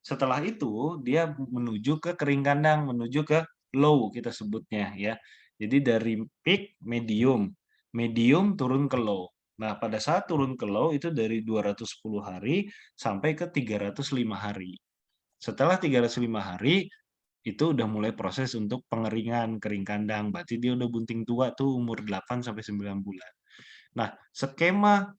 Setelah itu dia menuju ke kering kandang, menuju ke low kita sebutnya ya. Jadi dari peak medium, medium turun ke low. Nah, pada saat turun ke low itu dari 210 hari sampai ke 305 hari. Setelah 305 hari, itu udah mulai proses untuk pengeringan, kering kandang. Berarti dia udah bunting tua tuh umur 8 sampai 9 bulan. Nah, skema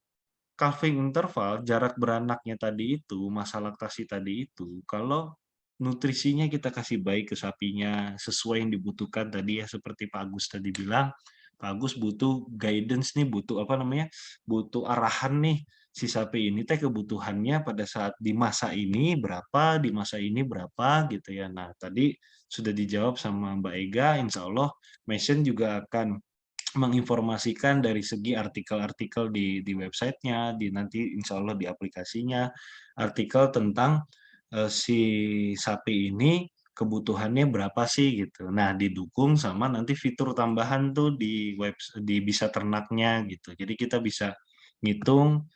calving interval, jarak beranaknya tadi itu, masa laktasi tadi itu, kalau nutrisinya kita kasih baik ke sapinya, sesuai yang dibutuhkan tadi ya, seperti Pak Agus tadi bilang, Pak Agus butuh guidance nih, butuh apa namanya, butuh arahan nih, si sapi ini teh kebutuhannya pada saat di masa ini berapa, di masa ini berapa gitu ya. Nah, tadi sudah dijawab sama Mbak Ega, insya Allah Mason juga akan menginformasikan dari segi artikel-artikel di websitenya, di nanti insya Allah di aplikasinya, artikel tentang si sapi ini kebutuhannya berapa sih gitu. Nah, didukung sama nanti fitur tambahan tuh di bisa ternaknya gitu. Jadi kita bisa ngitung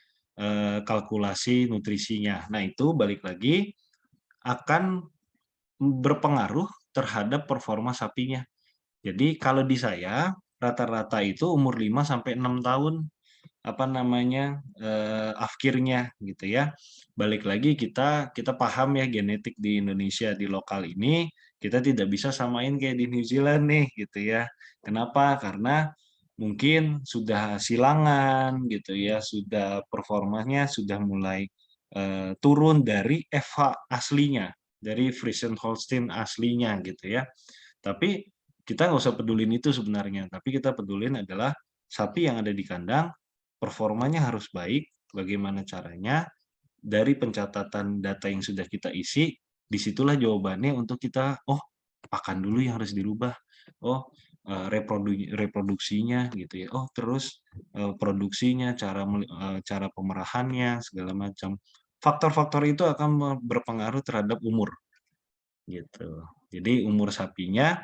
kalkulasi nutrisinya. Nah, itu balik lagi akan berpengaruh terhadap performa sapinya. Jadi kalau di saya rata-rata itu umur 5 sampai 6 tahun apa namanya afkirnya gitu ya. Balik lagi kita paham ya genetik di Indonesia di lokal ini kita tidak bisa samain kayak di New Zealand nih gitu ya. Kenapa? Karena mungkin sudah silangan gitu ya, sudah performanya sudah mulai turun dari FH aslinya, dari Friesian Holstein aslinya gitu ya. Tapi kita nggak usah pedulin itu sebenarnya, tapi kita pedulin adalah sapi yang ada di kandang performanya harus baik. Bagaimana caranya? Dari pencatatan data yang sudah kita isi, disitulah jawabannya untuk kita, oh pakan dulu yang harus dirubah, oh reproduksinya gitu ya, oh terus produksinya, cara pemerahannya segala macam. Faktor-faktor itu akan berpengaruh terhadap umur gitu. Jadi umur sapinya,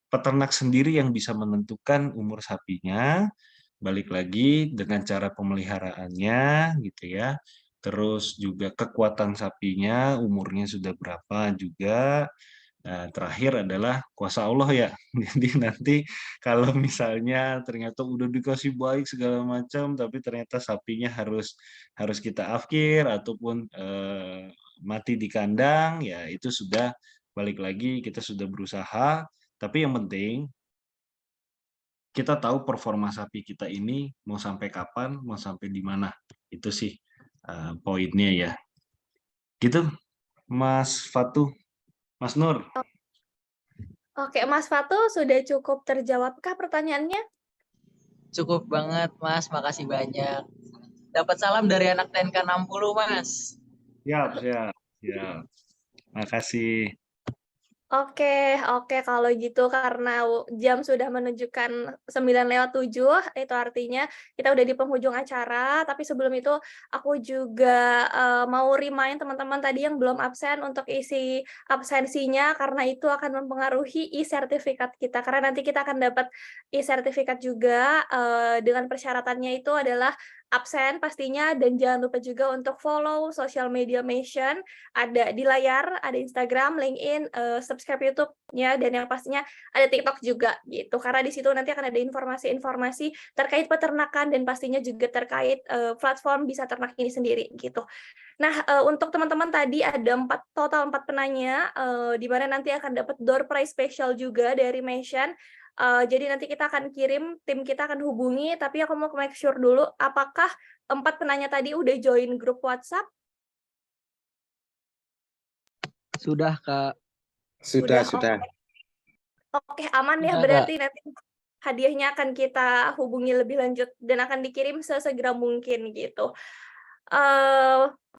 peternak sendiri yang bisa menentukan umur sapinya, balik lagi dengan cara pemeliharaannya gitu ya. Terus juga kekuatan sapinya, umurnya sudah berapa juga. Nah, terakhir adalah kuasa Allah ya. Jadi nanti kalau misalnya ternyata udah dikasih baik segala macam, tapi ternyata sapinya harus harus kita afkir ataupun mati di kandang, ya itu sudah balik lagi kita sudah berusaha. Tapi yang penting kita tahu performa sapi kita ini mau sampai kapan, mau sampai di mana. Itu sih poinnya ya. Gitu, Mas Fatu, Mas Nur. Oke, Mas Fatu sudah cukup terjawabkah pertanyaannya? Cukup banget, Mas. Makasih banyak. Dapat salam dari anak TNK 60, Mas. Siap, siap, siap. Makasih. Oke, oke kalau gitu karena jam sudah menunjukkan 9:07, itu artinya kita udah di penghujung acara, tapi sebelum itu aku juga mau remind teman-teman tadi yang belum absen untuk isi absensinya karena itu akan mempengaruhi e-sertifikat kita. Karena nanti kita akan dapat e-sertifikat juga dengan persyaratannya itu adalah absen pastinya dan jangan lupa juga untuk follow social media Mission ada di layar, ada Instagram, LinkedIn, subscribe YouTube-nya, dan yang pastinya ada TikTok juga gitu. Karena di situ nanti akan ada informasi-informasi terkait peternakan dan pastinya juga terkait platform Bisa Ternak ini sendiri gitu. Nah, untuk teman-teman tadi ada total 4 penanya, di mana nanti akan dapat door prize spesial juga dari Mission. Jadi nanti kita akan kirim, tim kita akan hubungi, tapi aku mau make sure dulu apakah 4 penanya tadi udah join grup WhatsApp? Sudah, Kak. Sudah. Oke, aman ya Sudah, Kak. berarti nanti hadiahnya akan kita hubungi lebih lanjut dan akan dikirim sesegera mungkin gitu.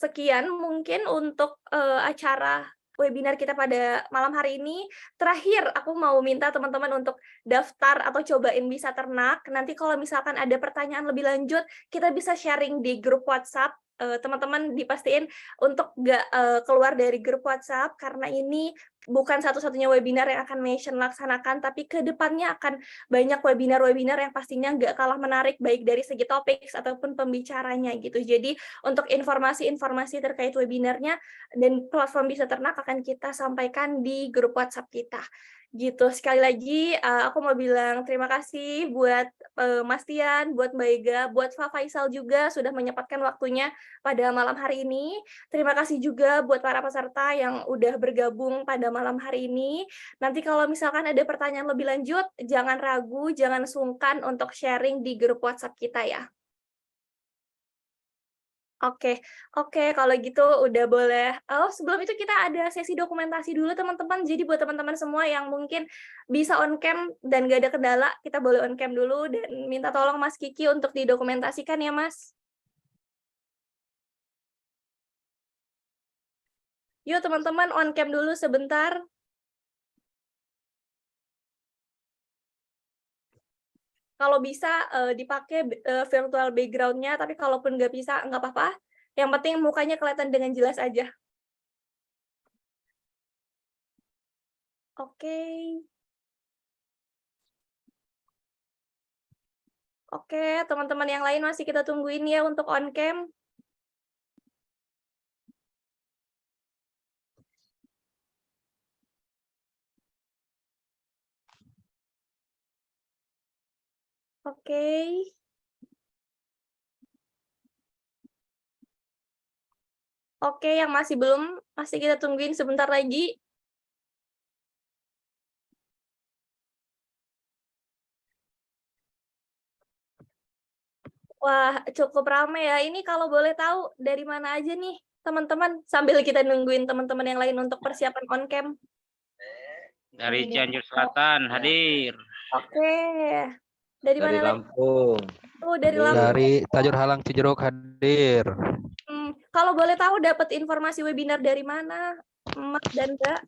Sekian mungkin untuk acara webinar kita pada malam hari ini. Terakhir, aku mau minta teman-teman untuk daftar atau cobain Bisa Ternak. Nanti kalau misalkan ada pertanyaan lebih lanjut, kita bisa sharing di grup WhatsApp. Teman-teman dipastiin untuk nggak keluar dari grup WhatsApp karena ini bukan satu-satunya webinar yang akan Mission laksanakan, tapi ke depannya akan banyak webinar-webinar yang pastinya nggak kalah menarik baik dari segi topik ataupun pembicaranya gitu. Jadi untuk informasi-informasi terkait webinarnya dan platform Bisa Ternak akan kita sampaikan di grup WhatsApp kita. Gitu. Sekali lagi aku mau bilang terima kasih buat Mas Tian, buat Mbak Ega, buat Pak Faisal juga sudah menyempatkan waktunya pada malam hari ini. Terima kasih juga buat para peserta yang udah bergabung pada malam hari ini. Nanti kalau misalkan ada pertanyaan lebih lanjut, jangan ragu, jangan sungkan untuk sharing di grup WhatsApp kita ya. Oke, kalau gitu udah boleh. Oh, sebelum itu kita ada sesi dokumentasi dulu teman-teman. Jadi buat teman-teman semua yang mungkin bisa on cam dan gak ada kendala, kita boleh on cam dulu dan minta tolong Mas Kiki untuk didokumentasikan ya, Mas. Yuk teman-teman on cam dulu sebentar. Kalau bisa dipakai virtual background-nya, tapi kalaupun nggak bisa, nggak apa-apa. Yang penting mukanya kelihatan dengan jelas aja. Oke. Oke, teman-teman yang lain masih kita tungguin ya untuk on cam. Oke. Oke, yang masih belum, masih kita tungguin sebentar lagi. Wah, cukup ramai ya. Ini kalau boleh tahu dari mana aja nih, teman-teman, sambil kita nungguin teman-teman yang lain untuk persiapan on cam. Dari Cianjur Selatan hadir. Oke. Dari mana lagi? Lampung. Oh, dari Lampung. Dari Tajur Halang Cijeruk hadir. Kalau boleh tahu dapat informasi webinar dari mana, Mas dan Mbak?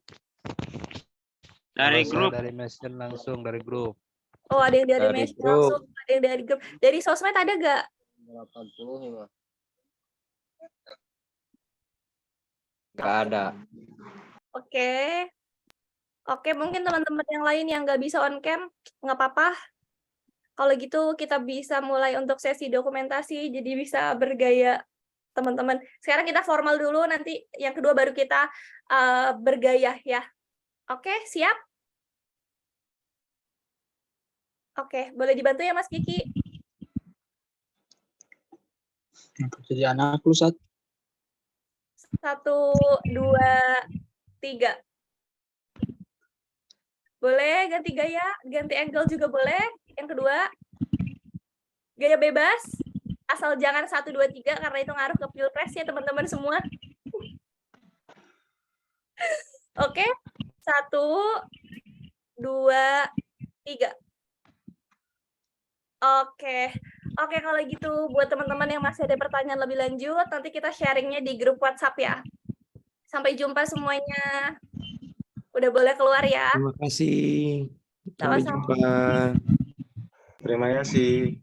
Dari grup. Dari Messenger langsung dari grup. Oh, ada yang dari Dari Messenger grup. langsung, ada yang dari grup. Dari sosmed ada nggak? 85. Nggak ada. Oke. Oke, mungkin teman-teman yang lain yang nggak bisa on cam, nggak apa-apa. Kalau gitu kita bisa mulai untuk sesi dokumentasi, jadi bisa bergaya teman-teman. Sekarang kita formal dulu, nanti yang kedua baru kita bergaya ya. Oke, siap? Oke, boleh dibantu ya Mas Kiki? Jadi anak lu 1, 2, 3. Boleh ganti gaya, ganti angle juga boleh. Yang kedua, gaya bebas, asal jangan 1, 2, 3 karena itu ngaruh ke pilpres ya teman-teman semua. Oke, 1, 2, 3. Oke, kalau gitu buat teman-teman yang masih ada pertanyaan lebih lanjut, nanti kita sharingnya di grup WhatsApp ya. Sampai jumpa semuanya. Udah boleh keluar ya. Terima kasih. Sampai Sama-sama. jumpa. Terima kasih.